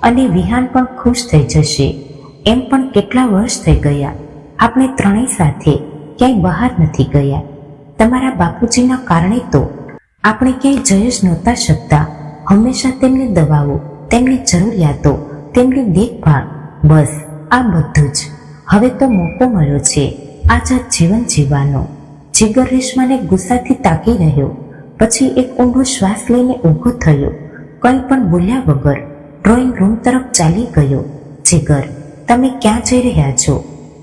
અને વિહાન પણ ખુશ થઈ જશે. એમ પણ કેટલા વર્ષ થઈ ગયા આપણે ત્રણેય સાથે ક્યાંય બહાર નથી ગયા. તમારા બાપુજીના કારણે તો આપણે ક્યાંય જઈ જ નહોતા શકતા. હંમેશા તેમની દવાઓ, તેમની જરૂરિયાતો, તેમની દેખભાળ, બસ આ બધું જ. હવે તો મોકો મળ્યો છે આઝાદ જીવન જીવવાનો. જીગર રેશમાને ગુસ્સાથી તાકી રહ્યો. પછી એક ઊંડો શ્વાસ લઈને ઊભો થયો. કંઈ પણ બોલ્યા વગર ડ્રોઈંગ રૂમ તરફ ચાલી ગયો. જીગર, તમે ક્યાં જઈ રહ્યા છો?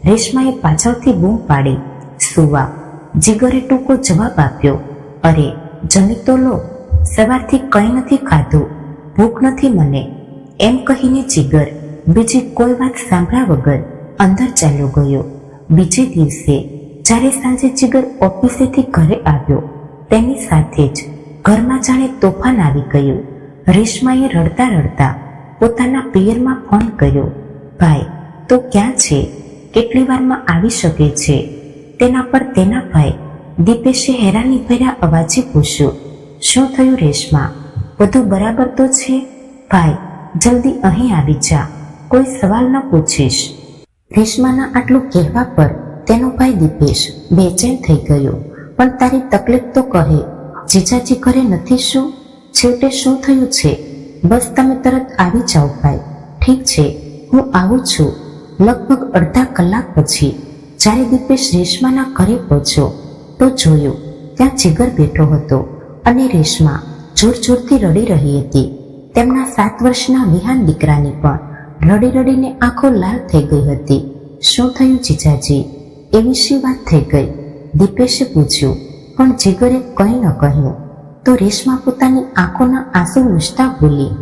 રેશમાએ પાછળથી બૂમ પાડી. સુવા. જીગરે ટૂંકો જવાબ આપ્યો. અરે જમી તો લો, સવારથી કંઈ નથી ખાધું, ભૂખ નથી મને. એમ કહીને જીગર બીજી કોઈ વાત સાંભળ્યા વગર અંદર ચાલ્યો ગયો. બીજે દિવસે જ્યારે સાંજે જીગર ઓફિસેથી ઘરે આવ્યો, તેની સાથે જ ઘરમાં જાણે તોફાન આવી ગયું. રેશમાએ રડતા રડતા પોતાના પિયરમાં ફોન કર્યો. ભાઈ તો ક્યાં છે? કેટલી વારમાં આવી શકે છે? તેના પર તેના ભાઈ દીપેશે હેરાની ભર્યા અવાજે પૂછ્યું, શું થયું રેશમા? બધું બરાબર તો છે? ભાઈ જલ્દી અહીં આવી જા, કોઈ સવાલ ન પૂછીશ. રેશમાના આટલું કહેવા પર તેનો ભાઈ દીપેશ બેચેન થઈ ગયો. પણ તારી તકલીફ તો કહે, જીજાજી ઘરે નથી શું? છેવટે શું થયું છે? બસ તમે તરત આવી જાઓ ભાઈ. ઠીક છે, હું આવું છું. લગભગ અડધા કલાક પછી જ્યારે દીપેશ રેશમાના ઘરે પહોંચ્યો તો જોયું ત્યાં જીગર બેઠો હતો અને રેશમા જોર જોરથી રડી રહી હતી. તેમના 7 વર્ષના વિહાન દીકરાની પણ રડી રડીને આંખો લાલ થઈ ગઈ હતી. શું થયું જીજાજી? એવી શી વાત થઈ ગઈ? દીપેશે પૂછ્યું. પણ જીગરે કંઈ ન કહ્યું તો રેશમા પોતાની આંખોના આંસુ લૂછતા બોલી,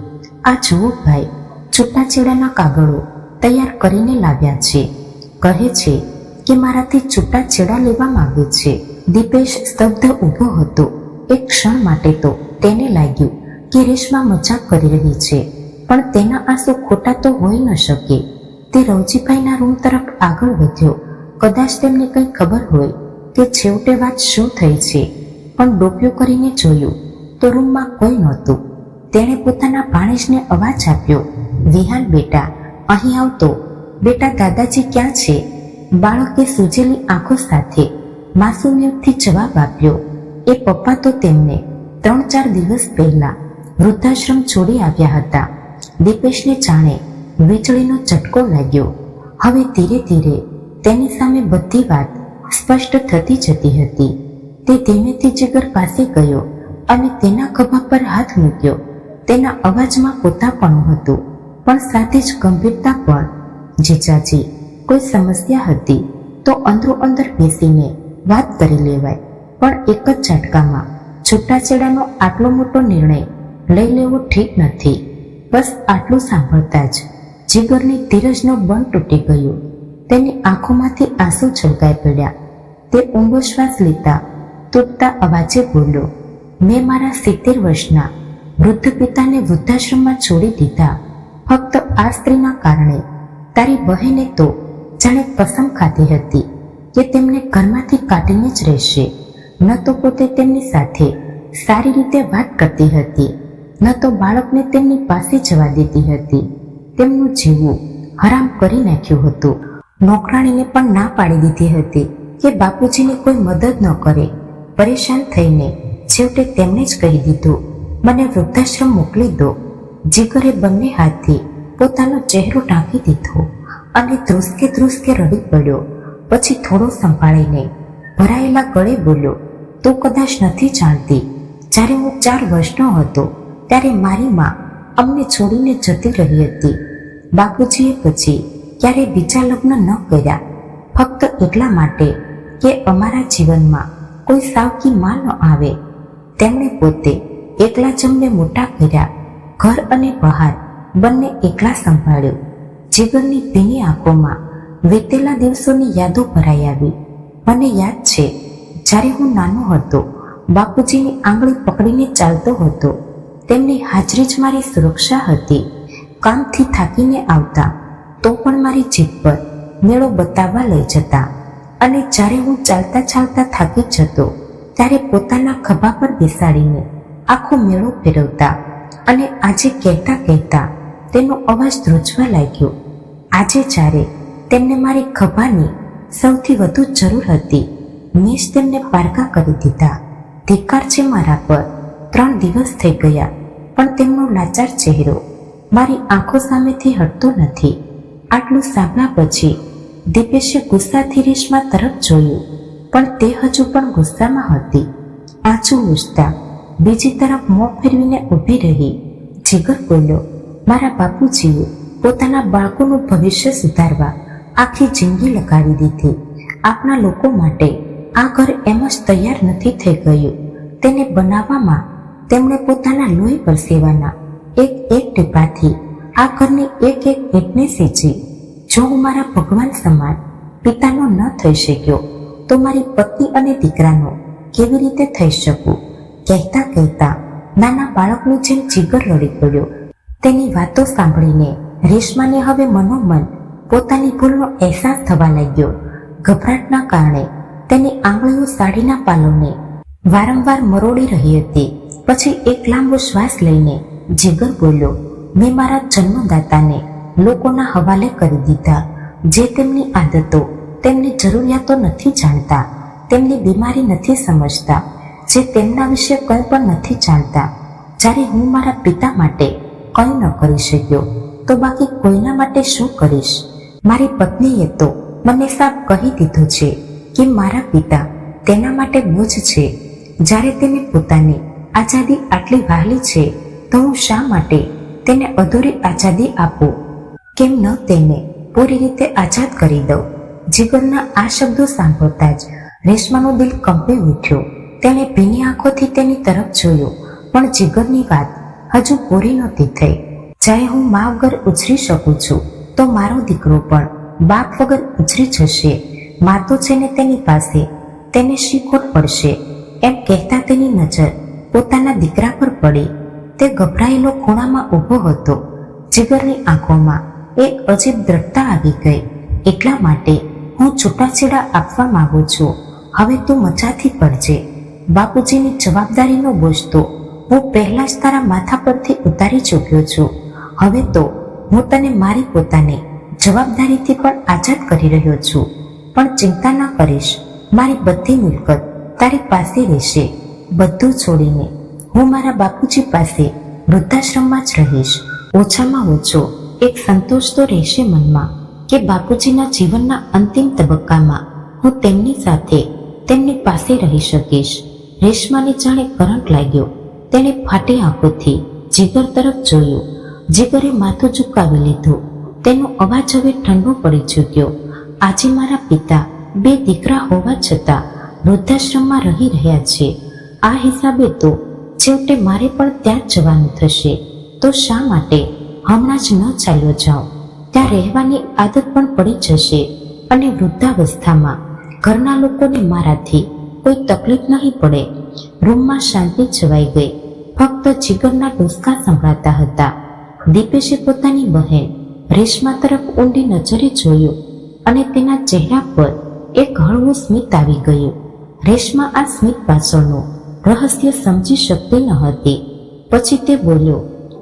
આ જુઓ ભાઈ, છૂટાછેડાના કાગળો તૈયાર કરીને લાવ્યા છે. કહે છે કે મારાથી છૂટાછેડા લેવા માંગે છે. દીપેશ સ્તબ્ધ ઊભો હતો. એક ક્ષણ માટે તો તેને લાગ્યું કે રેશમા મજાક કરી રહી છે, પણ તેના આંસુ ખોટા તો હોઈ ન શકે. તે રવજીભાઈના રૂમ તરફ આગળ વધ્યો. કદાચ તેમને કંઈ ખબર હોય કે છેવટે વાત શું થઈ છે, પણ ડોક્યું કરીને જોયું તો રૂમમાં કોઈ નહોતું. તેણે પોતાના ભાણેજને અવાજ આપ્યો, વિહાન બેટા, અહીં આવતો. બેટા દાદાજી ક્યાં છે? બાળકે સૂજેલી આંખો સાથે માસુમિયતથી જવાબ આપ્યો, એ પપ્પા તો તેમને 3-4 દિવસ પહેલા વૃદ્ધાશ્રમ છોડી આવ્યા હતા. દીપેશને જાણે વીજળીનો ઝટકો લાગ્યો. હવે ધીરે ધીરે તેની સામે બધી વાત સ્પષ્ટ થતી જતી હતી. તે ધીમેથી જીગર પાસે ગયો અને તેના ખભા પર હાથ મૂક્યો. તેના અવાજમાં પોતાપણું હતું, પણ સાથે જ ગંભીરતા પણ. જીજાજી, કોઈ સમસ્યા હતી તો અંદરો અંદર બેસીને વાત કરી લેવાય. પણ એક જ ઝટકામાં છૂટાછેડાનો આટલો મોટો નિર્ણય લઈ લેવો ઠીક નથી. બસ આટલું સાંભળતા જ જીગરની ધીરજનો બંધ તૂટી ગયો. તેની આંખોમાંથી આંસુ છલકાઈ પડ્યા. તે ઊંડો શ્વાસ લેતા તૂટતા અવાજે બોલ્યો, મેં મારા 70 વર્ષના વૃદ્ધ પિતાને વૃદ્ધાશ્રમમાં છોડી દીધા ફક્ત આ સ્ત્રીના કારણે. તારી બહેને તો જાણે કસમ ખાધી હતી કે તેમને ઘરમાંથી કાઢીને જ રહેશે. ન તો પોતે તેમની સાથે સારી રીતે વાત કરતી હતી, ન તો બાળકને તેમની પાસે જવા દેતી હતી. તેમનું જીવવું હરામ કરી નાખ્યું હતું. નોકરાણીને પણ ના પાડી દીધી હતી કે બાપુજીની કોઈ મદદ ન કરે. પરેશાન થઈને છેવટે તેમણે જ કહી દીધું, મને વૃદ્ધાશ્રમ મોકલી દો. જીગરે બંને હાથથી પોતાનો ચહેરો ઢાંકી દીધો અને ધ્રુસકે રડી પડ્યો. પછી થોડો સંભાળીને ભરાયેલા ગળે બોલ્યો, તું કદાચ નથી જાણતી, જ્યારે હું 4 વર્ષનો હતો ત્યારે મારી માં અમને છોડીને જતી રહી હતી. બાપુજીએ પછી ક્યારેય બીજા લગ્ન ન કર્યા, ફક્ત એટલા માટે કે અમારા જીવનમાં કોઈ સાવકી માં ન આવે. તેમણે પોતે એકલા જ અમને મોટા કર્યા. ઘર અને બહાર બંને એકલા સંભાળ્યું. જીગરની ભીની આંખોમાં વીતેલા દિવસોની યાદો ભરાઈ આવી. મને યાદ છે, જ્યારે હું નાનો હતો, બાપુજીની આંગળી પકડીને ચાલતો હતો. તેમની હાજરી જ મારી સુરક્ષા હતી. કામથી થાકીને આવતા તો પણ મારી જીભ પર મેળો બતાવવા લઈ જતા, અને જ્યારે હું ચાલતા થાકી જતો ત્યારે પોતાના ખભા પર બેસાડીને આખો મેળો ફેરવતા. અને આજે કહેતા તેનો અવાજ ધ્રુજવા લાગ્યો. આજે જ્યારે તેમને મારી ખભાની સૌથી વધુ જરૂર હતી, મેં જ તેમને પારકા કરી દીધા. ધિક્કાર છે મારા પર. 3 દિવસ થઈ ગયા પણ તેમનો લાચાર ચહેરો મારી આંખો સામેથી હટતો નથી. આટલું સાંભળ્યા પછી દીપેશે ગુસ્સાથી રેશમા તરફ જોયું, પણ તે હજુ પણ ગુસ્સામાં હતી. આંચું લૂછતા બીજી તરફ મોં ફેરવીને ઊભી રહી. જીગર બોલ્યો, મારા બાપુજીએ પોતાના બાળકોનું ભવિષ્ય સુધારવા આખી જિંદગી લગાવી દીધી. આપણા લોકો માટે આ ઘર એમ જ તૈયાર નથી થઈ ગયું. તેને બનાવવામાં તેમણે પોતાના લોહી પરસેવાના એક ટીપાથી આ ઘરની એક ઈંટને સીંચી. જો હું મારા ભગવાન સમાન પિતાનો ન થઈ શક્યો તો મારી પત્ની અને દીકરાનો કેવી રીતે થઈ શકું? કહેતા નાના બાળકની જેમ જીગર રડી પડ્યો. તેની વાતો સાંભળીને રેશમાને હવે મનોમન પોતાની ભૂલનો અહેસાસ થવા લાગ્યો. ગભરાટના કારણે તેની આંગળીઓ સાડીના પાલવને વારંવાર મરોડી રહી હતી. પછી એક લાંબો શ્વાસ લઈને જીગર બોલ્યો, મેં મારા જન્મદાતાને લોકોના હવાલે કરી દીધા, જે તેમની આદતો, તેમની જરૂરિયાતો નથી જાણતા, તેમની બીમારી નથી સમજતા, જે તેમના વિશે કંઈ પણ નથી જાણતા. જ્યારે હું મારા પિતા માટે કંઈ ન કરી શક્યો તો બાકી કોઈના માટે શું કરીશ? મારી પત્નીએ તો મને સાફ કહી દીધું છે કે મારા પિતા તેના માટે બોજ છે. જ્યારે તેને પોતાની આઝાદી આટલી વહાલી છે તો હું શા માટે તેને અધૂરી આઝાદી આપું? કેમ ન તેને પૂરી રીતે આઝાદ કરી દઉં? જીગરના આ શબ્દો સાંભળતા જ રેશમાનું દિલ કંપી ઉઠ્યો. તેણે ભીની આંખોથી તેની તરફ જોયું, પણ જીગરની વાત હજુ પૂરી નહોતી થઈ. જ્યારે હું મા વગર ઉછરી શકું છું તો મારો દીકરો પણ બાપ વગર ઉછરી જશે. મા તો છે ને તેની પાસે, તેને શી ખોટ પડશે? એમ કહેતા તેની નજર પોતાના દીકરા પર પડી. તે ગભરાયેલો ખૂણામાં ઊભો હતો. જીગરની આંખોમાં એક અજીબ દ્રઢતા આવી ગઈ. એટલા માટે હું છૂટાછેડા આપવા માંગુ છું. હવે તું મચાથી પડજે. બાપુજીની જવાબદારીનો બોજ તો હું પહેલા જ તારા માથા પરથી ઉતારી ચૂક્યો છું. હવે તો હું તને મારી પોતાની જવાબદારીથી પણ આઝાદ કરી રહ્યો છું. પણ ચિંતા ન કરીશ, મારી બધી મિલકત તારી પાસે રહેશે. બધું છોડીને હું મારા બાપુજી પાસે વૃદ્ધાશ્રમમાં જ રહીશ. ઓછામાં ઓછો એક સંતોષ તો રહેશે મનમાં કે બાપુજીના જીવનના અંતિમ તબક્કામાં હું તેમની સાથે તેમની પાસે રહી શકીશ. રેશમાને જાણે કરંટ લાગ્યો. તેણે ફાટી આંખોથી જીગર તરફ જોયું. જીગરે માથું ઝુકાવી લીધું. તેનો અવાજ હવે ઠંડો પડી ચૂક્યો. આજે મારા પિતા 2 દીકરા હોવા છતાં વૃદ્ધાશ્રમમાં રહી રહ્યા છે. આ હિસાબે તો છેવટે મારે પણ ત્યાં જ જવાનું થશે. તો શા માટે હમણાં જ ન ચાલ્યો જાઓ? ત્યાં રહેવાની આદત પણ પડી જશે અને વૃદ્ધાવસ્થામાં ઘરના લોકોને મારાથી કોઈ તકલીફ નહીં પડે. રૂમમાં શાંતિ છવાઈ ગઈ. ફક્ત જીગરના ડૂસકા સંભળાતા હતા. દીપેશે પોતાની બહેન રેશમા તરફ ઊંડી નજરે જોયું અને તેના ચહેરા પર એક હળવું સ્મિત આવી ગયું. રેશમા આ સ્મિત પાછળનું રહસ્ય સમજી શકતી ન હતી. પછી તે બોલ્યો,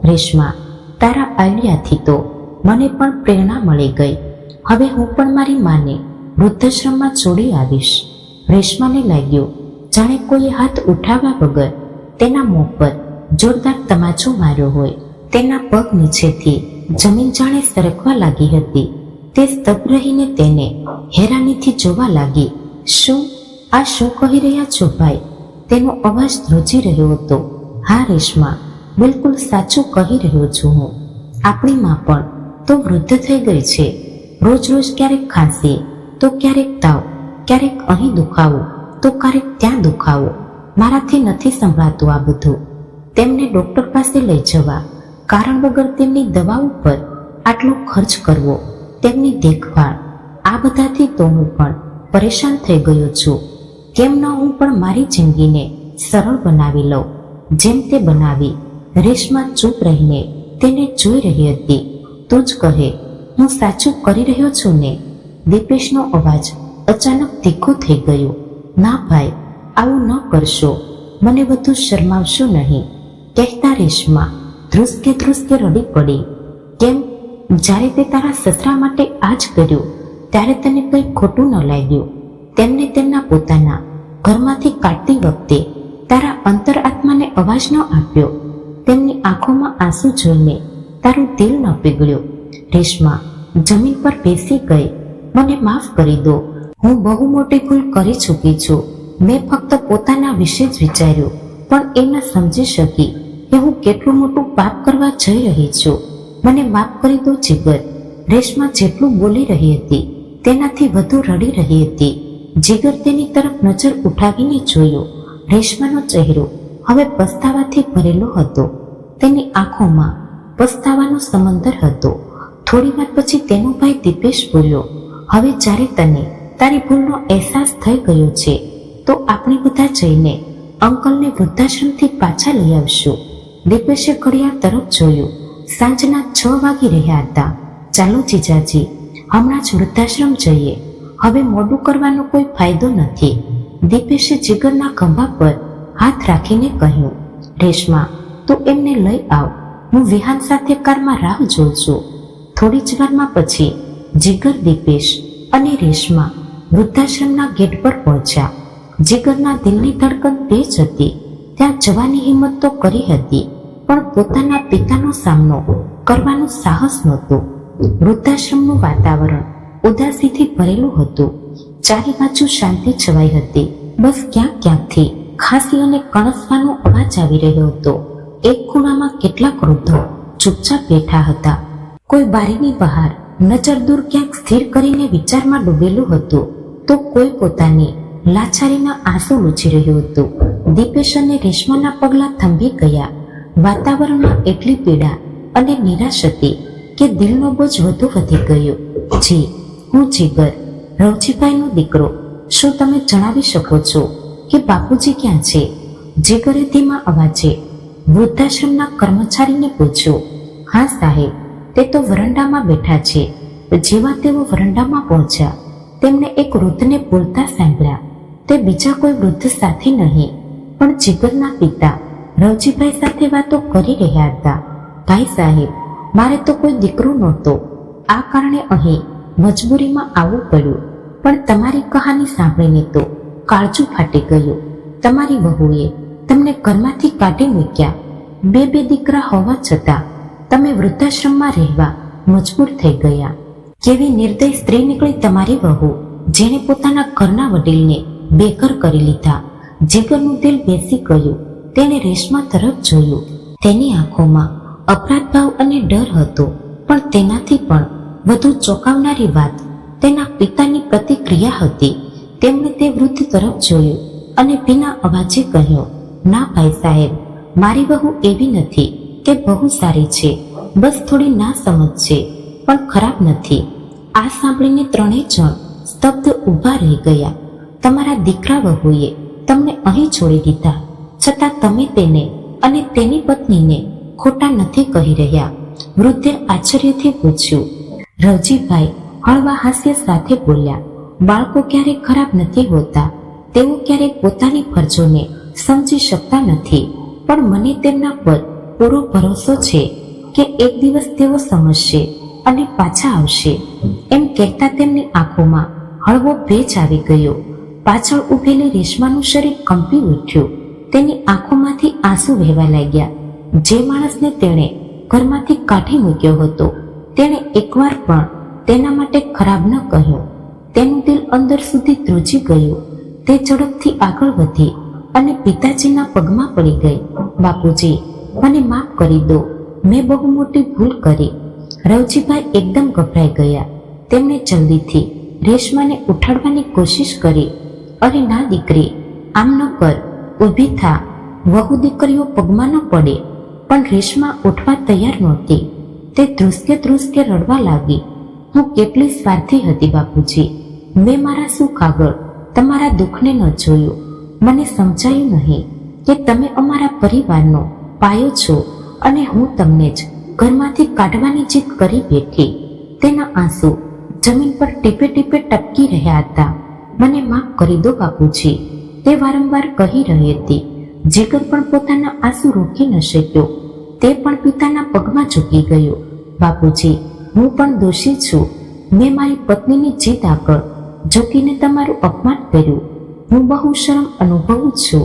રેશમા, તારા આઈડિયાથી તો મને પણ પ્રેરણા મળી ગઈ. હવે હું પણ મારી માને વૃદ્ધાશ્રમમાં છોડી આવીશ. રેશમાને લાગ્યું જાણે કોઈ હાથ ઉઠાવ્યા વગર તેના મોં પર જોરદાર તમાચો માર્યો હોય. તેના પગ નીચેથી જમીન જાણે સરકવા લાગી હતી. તે સ્તબ્ધ રહીને તેને હેરાનીથી જોવા લાગી. આ શું કહી રહ્યા છો ભાઈ? તેનો અવાજ ધ્રુજી રહ્યો હતો. હા રેશમા, બિલકુલ સાચું કહી રહ્યો છું હું. આપણી માં પણ તો વૃદ્ધ થઈ ગઈ છે. રોજ રોજ ક્યારેક ખાંસી તો ક્યારેક તાવ, ક્યારેક અહીં દુખાવો તો ક્યારેક ત્યાં દુખાવો. મારાથી નથી સંભળાતું આ બધું. તેમને ડોક્ટર પાસે લઈ જવા, કારણ વગર તેમની દવાઓ પર આટલો ખર્ચ કરવો, તેમની દેખભાળ, આ બધાથી તો હું પણ પરેશાન થઈ ગયો છું. કેમ ન હું પણ મારી જિંદગીને સરળ બનાવી લઉં જેમ તે બનાવી. રેશમા ચૂપ રહીને તેને જોઈ રહી હતી. તું જ કહે, હું સાચું કરી રહ્યો છું ને? દીપેશનો અવાજ અચાનક તીખો થઈ ગયો. ના ભાઈ, આવું ન કરશો. મને વધુ શરમાવશો નહીં, કહેતા રેશમા ધ્રુસકે રડી પડી. કેમ? જ્યારે તે તારા સસરા માટે આ જ કર્યું ત્યારે તને કંઈ ખોટું ન લાગ્યું? તેમને તેમના પોતાના ઘરમાંથી કાઢતી વખતે તારા અંતર આત્માને અવાજ ન આપ્યો? તેમની આંખોમાં આંસુ જોઈને તારું દિલ ન પીગળ્યું? રેશમા જમીન પર બેસી ગઈ. મને માફ કરી દો. હું બહુ મોટી ભૂલ કરી ચૂકી છું. મેં ફક્ત પોતાના વિશે જ વિચાર્યું, પણ એ ન સમજી શકી કે હું કેટલું મોટું પાપ કરવા જઈ રહી છું. મને માફ કરી દો જીગર. રેશમા જેટલું બોલી રહી હતી તેનાથી વધુ રડી રહી હતી. જીગર તેની તરફ નજર ઉઠાવીને જોયો. રેશમાનો ચહેરો હવે પસ્તાવાથી ભરેલો હતો. તેની આંખોમાં પસ્તાવાનો સમંદર હતો. થોડી વાર પછી તેનો ભાઈ દીપેશ બોલ્યો, હવે જ્યારે તને તારી ભૂલનો અહેસાસ થઈ ગયો છે તો આપણે બધા જઈને અંકલને વૃદ્ધાશ્રમથી પાછા લઈ આવશું. દીપેશે ઘડિયાળ તરફ જોયું. સાંજના 6 વાગી રહ્યા હતા. ચાલો જીજાજી, હમણાં જ વૃદ્ધાશ્રમ જઈએ. હવે મોડું કરવાનો કોઈ ફાયદો નથી. દીપેશે જીગરના ખંભા પર હાથ રાખીને કહ્યું, રેશમા, તું એમને લઈ આવ. હું વિહાન સાથે કારમાં રાહ જોઉં છું. થોડી જ વારમાં પછી જીગર, દીપેશ અને રેશમા વૃદ્ધાશ્રમના ગેટ પર પહોંચ્યા. જીગરના દિલની ધડકન તેજ હતી. ત્યાં જવાની હિંમત તો કરી હતી, પણ પોતાના પિતાનો સામનો કરવાનું સાહસ નહોતું. વૃદ્ધાશ્રમનું વાતાવરણ ઉદાસીથી ભરેલું હતું. ચારે બાજુ શાંતિ છવાઈ હતી. બસ ક્યાંક ક્યાંકથી ખાંસી અને કણસવાનો અવાજ આવી રહ્યો હતો. એક ખૂણામાં કેટલાક વૃદ્ધો ચૂપચાપ બેઠા હતા. કોઈ બારીની બહાર નજર દૂર ક્યાંક સ્થિર કરીને વિચારમાં ડૂબેલું હતું, તો કોઈ પોતાની લાચારીના આંસુ લૂછી રહ્યું હતું. દીપેશ અને રેશમાના પગલાં થંભી ગયા. વાતાવરણમાં એટલી પીડા અને નિરાશ હતી કે દિલનો બોજ વધુ વધી ગયો. જી, હું જીગર, રવજીભાઈનો દીકરો. શું તમે જણાવી શકો છો કે બાપુજી ક્યાં છે? જીગરે ધીમા અવાજે વૃદ્ધાશ્રમના કર્મચારીને પૂછ્યું. હા સાહેબ, તે તો વરંડામાં બેઠા છે. જેવા તેઓ વરંડામાં પહોંચ્યા, તેમને એક વૃદ્ધને બોલતા સાંભળ્યા. તે બીજા કોઈ વૃદ્ધ સાથે નહીં, પણ જીગરના પિતા રવજીભાઈ સાથે વાતો કરી રહ્યા હતા. ભાઈ સાહેબ, મારે તો કોઈ દીકરો નહોતો. આ કારણે અહીં મજબૂરીમાં આવવું પડ્યું. પણ તમારી કહાની સાંભળીને તો કાળજું ફાટી ગયું. તમારી વહુએ તમને ઘરમાંથી કાઢી મૂક્યા. બે દીકરા હોવા છતાં તમે વૃદ્ધાશ્રમમાં રહેવા મજબૂર થઈ ગયા. કેવી નિર્દય સ્ત્રી નીકળી તમારી વહુ, જેણે પોતાના ઘરના વડીલને બેઘર કરી લીધા. જીગરનું દિલ બેસી ગયું. તેણે રેશમા તરફ જોયું. તેની આંખોમાં અપરાધ ભાવ અને ડર હતો, પણ તેનાથી પણ વધુ ચોંકાવનારી વાત તેના પિતાની પ્રતિક્રિયા હતી. તેમણે તે વૃદ્ધ તરફ જોયું અને ભીના અવાજે કહ્યું, ના ભાઈ સાહેબ, મારી વહુ એવી નથી કે બહુ સારી છે, બસ થોડી ના સમજ છે, પણ ખરાબ નથી. આ સાંભળીને ત્રણેય જણ સ્તબ્ધ ઊભા રહી ગયા. તમારા દીકરા વહુએ તમને અહીં છોડી દીધા, છતાં તમે તેને અને તેની પત્નીને ખોટા નથી કહી રહ્યા? વૃદ્ધે આશ્ચર્યથી પૂછ્યું. રવજીભાઈ હળવા હાસ્ય સાથે બોલ્યા, બાળકો ક્યારેક ખરાબ નથી હોતા, તેઓ ક્યારેક પોતાની ફરજોને સમજી શકતા નથી, પણ મને તેમના પર પૂરો ભરોસો છે કે એક દિવસ તેઓ સમજશે અને પાછા આવશે. એમ કહેતા તેમની આંખોમાં હળવો ભેજ આવી ગયો. પાછળ ઊભેલી રેશમાનું શરીર કંપી ઉઠ્યું. તેની આંખોમાંથી આંસુ વહેવા લાગ્યા. જે માણસને તેણે ઘરમાંથી કાઢી મૂક્યો હતો, તેણે એકવાર પણ તેના માટે ખરાબ ન કહ્યું. તેનું દિલ અંદર સુધી ધ્રુજી ગયું. તે ઝડપથી આગળ વધી અને પિતાજીના પગમાં પડી ગઈ. બાપુજી, મને માફ કરી દો, મેં બહુ મોટી ભૂલ કરી. રવજીભાઈ એકદમ ગભરાઈ ગયા. તેમણે જલ્દીથી રેશમાને ઉઠાડવાની કોશિશ કરી. અરે ના દીકરી, આમ ન કર, ઊભી થા. વહુ દીકરીઓ પગમાં ન પડે. પણ રેશમા ઉઠવા તૈયાર નહોતી. તે ધ્રુસકે ધ્રુસકે રડવા લાગી. હું કેટલી સ્વાર્થી હતી બાપુજી. મેં મારા સુખ આગળ તમારા દુઃખને ન જોયું. મને સમજાયું નહીં કે તમે અમારા પરિવારનો પાયો છો અને હું તમને જ ઘરમાંથી કાઢવાની જીદ કરી બેઠી. તેના આંસુ જમીન પર ટીપે ટીપે ટપકી રહ્યા હતા. મને માફ કરી દો બાપુજી, તે વારંવાર કહી રહી હતી. જીગર પણ પોતાના આંસુ રોકી ન શક્યો. તે પણ પિતાના પગમાં ઝૂકી ગયો. બાપુજી, હું પણ દોષી છું. મેં મારી પત્નીની જીદ આગળ ઝૂકીને તમારું અપમાન કર્યું. હું બહુ શરમ અનુભવું છું.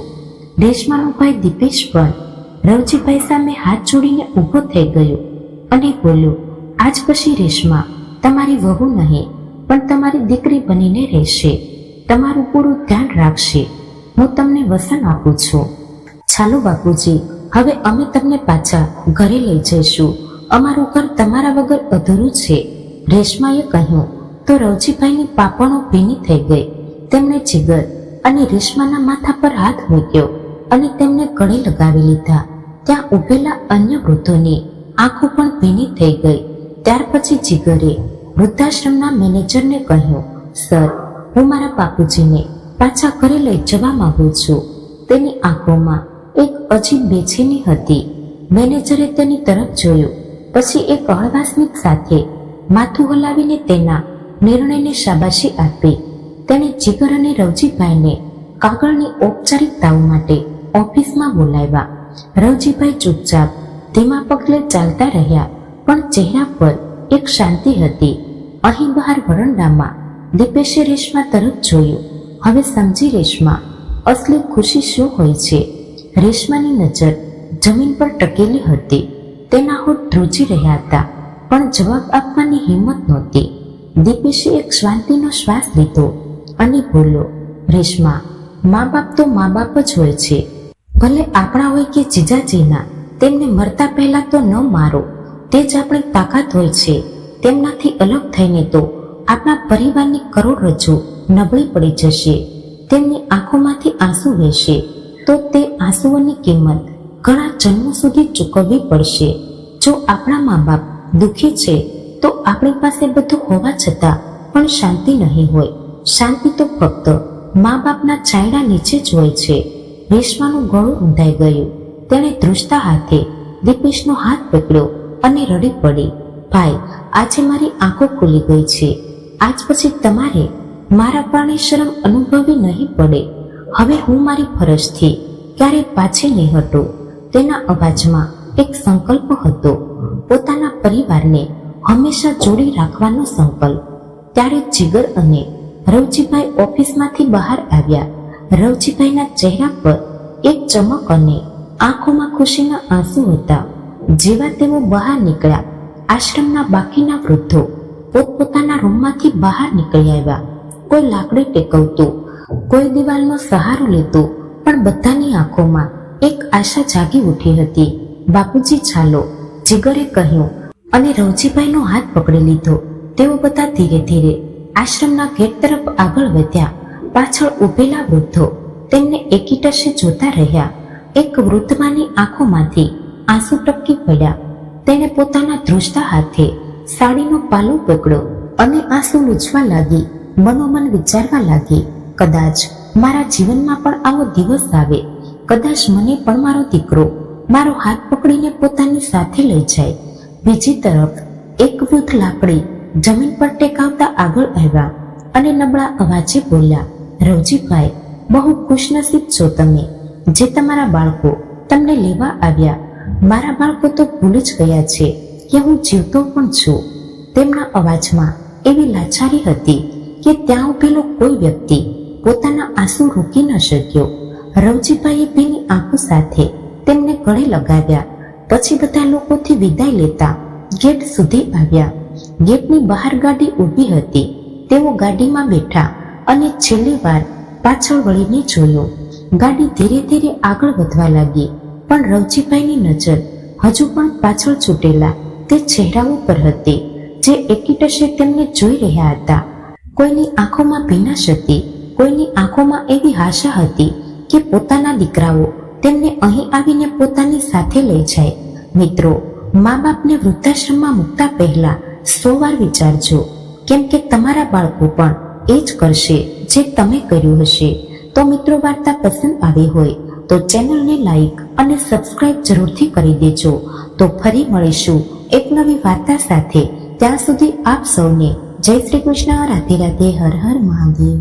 રેશમાનો ભાઈ દીપેશ પણ રવજીભાઈ સામે હાથ જોડીને ઊભો થઈ ગયો અને બોલ્યો, આજ પછી રેશમા તમારી વહુ નહીં, પણ તમારી દીકરી બનીને રહેશે. તમારું પૂરું ધ્યાન રાખશે. હું તમને વસન આપું છું. ચાલો બાપુજી, હવે અમે તમને પાછા ઘરે લઈ જઈશું. અમારું ઘર તમારા વગર અધૂરું છે. રેશમાએ કહ્યું તો રવજીભાઈની પાપણો ભીની થઈ ગઈ. તેમણે જીગર અને રેશમાના માથા પર હાથ મૂક્યો અને તેમને ગળે લગાવી લીધા. ત્યાં ઊભેલા અન્ય વૃદ્ધોની આંખો પણ ભીની થઈ ગઈ. ત્યાર પછી જીગરે વૃદ્ધાશ્રમના મેનેજરને કહ્યું, સર, હું મારા બાપુજીને પાછા ઘરે લઈ જવા માંગુ છું. તેની આંખોમાં એક અજીબ બેચેની હતી. મેનેજરે તેની તરફ જોયું, પછી એક હળવા સ્મિત સાથે માથું હલાવીને તેના નિર્ણયને શાબાશી આપી. તેણે જીગર અને રવજીભાઈને કાગળની ઔપચારિકતાઓ માટે ઓફિસમાં બોલાવ્યા. રવજીભાઈ ચૂપચાપ ધીમા પગલે ચાલતા રહ્યા, પણ ચહેરા પર એક શાંતિ હતી. અહીં બહાર વરંડામાં દીપેશે રેશમા તરફ જોયું. હવે સમજી રેશમા અસલી ખુશી શું હોય છે. રેશમાની નજર જમીન પર ટકેલી હતી. તેના હોઠ ધ્રુજી રહ્યા હતા, પણ જવાબ આપવાની હિંમત નહોતી. દીપેશે એક શાંતિનો શ્વાસ લીધો અને બોલ્યો, રેશમા, મા બાપ તો મા બાપ જ હોય છે. ભલે આપણા હોય કે જીજાજીના, તેમને મરતા પહેલા તો ન મારો. તે જ આપણી તાકાત હોય છે. તેમનાથી અલગ થઈને તો આપણા પરિવારની કરોડરજ્જુ નબળી પડી જશે. તેમની આંખોમાંથી આંસુ વહેશે તો તે આંસુઓની કિંમત ઘણા જન્મો સુધી ચૂકવવી પડશે. જો આપણા મા બાપ દુઃખી છે તો આપણી પાસે બધું હોવા છતાં પણ શાંતિ નહીં હોય. શાંતિ તો ફક્ત મા બાપના છાંયડા નીચે જ હોય છે. રેશમાનું ગળું ઊંધાઈ ગયું. તેણે ધ્રુજતા હાથે દીપેશનો હાથ પકડ્યો અને રડી પડી. ભાઈ, આજે મારી આંખો ખુલી ગઈ છે. આજ પછી તમારે મારા કારણે શરમ અનુભવવી નહીં પડે. હવે હું મારી ફરજથી ક્યારેય પાછી નહીં હટું. તેના અવાજમાં એક સંકલ્પ હતો, પોતાના પરિવારને હંમેશા જોડી રાખવાનો સંકલ્પ. ત્યારે જીગર અને રવજીભાઈ ઓફિસમાંથી બહાર આવ્યા. રવજીભાઈના ચહેરા પર એક ચમક અને આંખોમાં ખુશીના આંસુ હતા. જેવા તેઓ બહાર નીકળ્યા, આશ્રમના બાકીના વૃદ્ધો પોતપોતાના રૂમમાંથી બહાર નીકળી આવ્યા. કોઈ લાકડી ટેકવતું, કોઈ દિવાલનો સહારો લેતું, પણ બધાની આંખોમાં એક આશા જાગી ઉઠી હતી. બાપુજી ચાલો, જીગરે કહ્યું અને રવજીભાઈનો હાથ પકડી લીધો. તેઓ બધા ધીરે ધીરે આશ્રમના ગેટ તરફ આગળ વધ્યા, પાછળ ઊભેલા વૃદ્ધો તેમને એકીટશે જોતા રહ્યા. એક વૃદ્ધમાની આંખોમાંથી આંસુ ટપકી પડ્યા. તેણે પોતાના ધ્રુજતા હાથે સાડીનો પાલો પકડ્યો અને આંસુ લૂછવા લાગી. મનોમન વિચારવા લાગી, કદાચ મારા જીવનમાં પણ આવો દિવસ આવે. કદાચ મને પણ મારો દીકરો મારો હાથ પકડીને પોતાની સાથે લઈ જાય. બીજી તરફ એક વૃદ્ધ લાકડી જમીન પર ટેકાવતા આગળ આવ્યા અને નબળા અવાજે બોલ્યા, રવજીભાઈ, બહુ ખુશનસીબ છો તમે જે તમારા બાળકો તમને લેવા આવ્યા. મારા બાળકો તો ભૂલી જ ગયા છે કે હું જીવતો પણ છું. તેમના અવાજમાં એવી લાચારી હતી કે ત્યાં ઉભેલો કોઈ વ્યક્તિ પોતાના આંસુ રોકી ન શક્યો. રવજીભાઈએ ભીની આંખો સાથે તેમને ગળે લગાવ્યા. પછી બધા લોકોથી વિદાય લેતા ગેટ સુધી આવ્યા. ગેટની બહાર ગાડી ઊભી હતી. તેઓ ગાડીમાં બેઠા અને છેલ્લી વાર પાછળ વળીને જોયું. ગાડી ધીરે ધીરે આગળ વધવા લાગી, પણ રવજીભાઈની નજર હજુ પણ પાછળ છૂટેલા તે ચહેરાઓ પર હતી જે એકીટશે તેમને જોઈ રહ્યા હતા. કોઈની આંખોમાં ભીનાશ હતી, કોઈની આંખોમાં એવી આશા હતી કે પોતાના દીકરાઓ તેમને અહીં આવીને પોતાની સાથે લઈ જાય. મિત્રો, મા બાપને વૃદ્ધાશ્રમમાં મૂકતા પહેલા 100 વાર વિચારજો, કેમ કે તમારા બાળકો પણ એ જ કરશે જે તમે કર્યું હશે. તો મિત્રો, વાર્તા પસંદ આવી હોય તો ચેનલને લાઈક અને સબસ્ક્રાઇબ જરૂરથી કરી દેજો. તો ફરી મળીશું એક નવી વાર્તા સાથે. ત્યાં સુધી આપ સૌને જય શ્રી કૃષ્ણ, રાધે રાધે, હર હર મહાદેવ.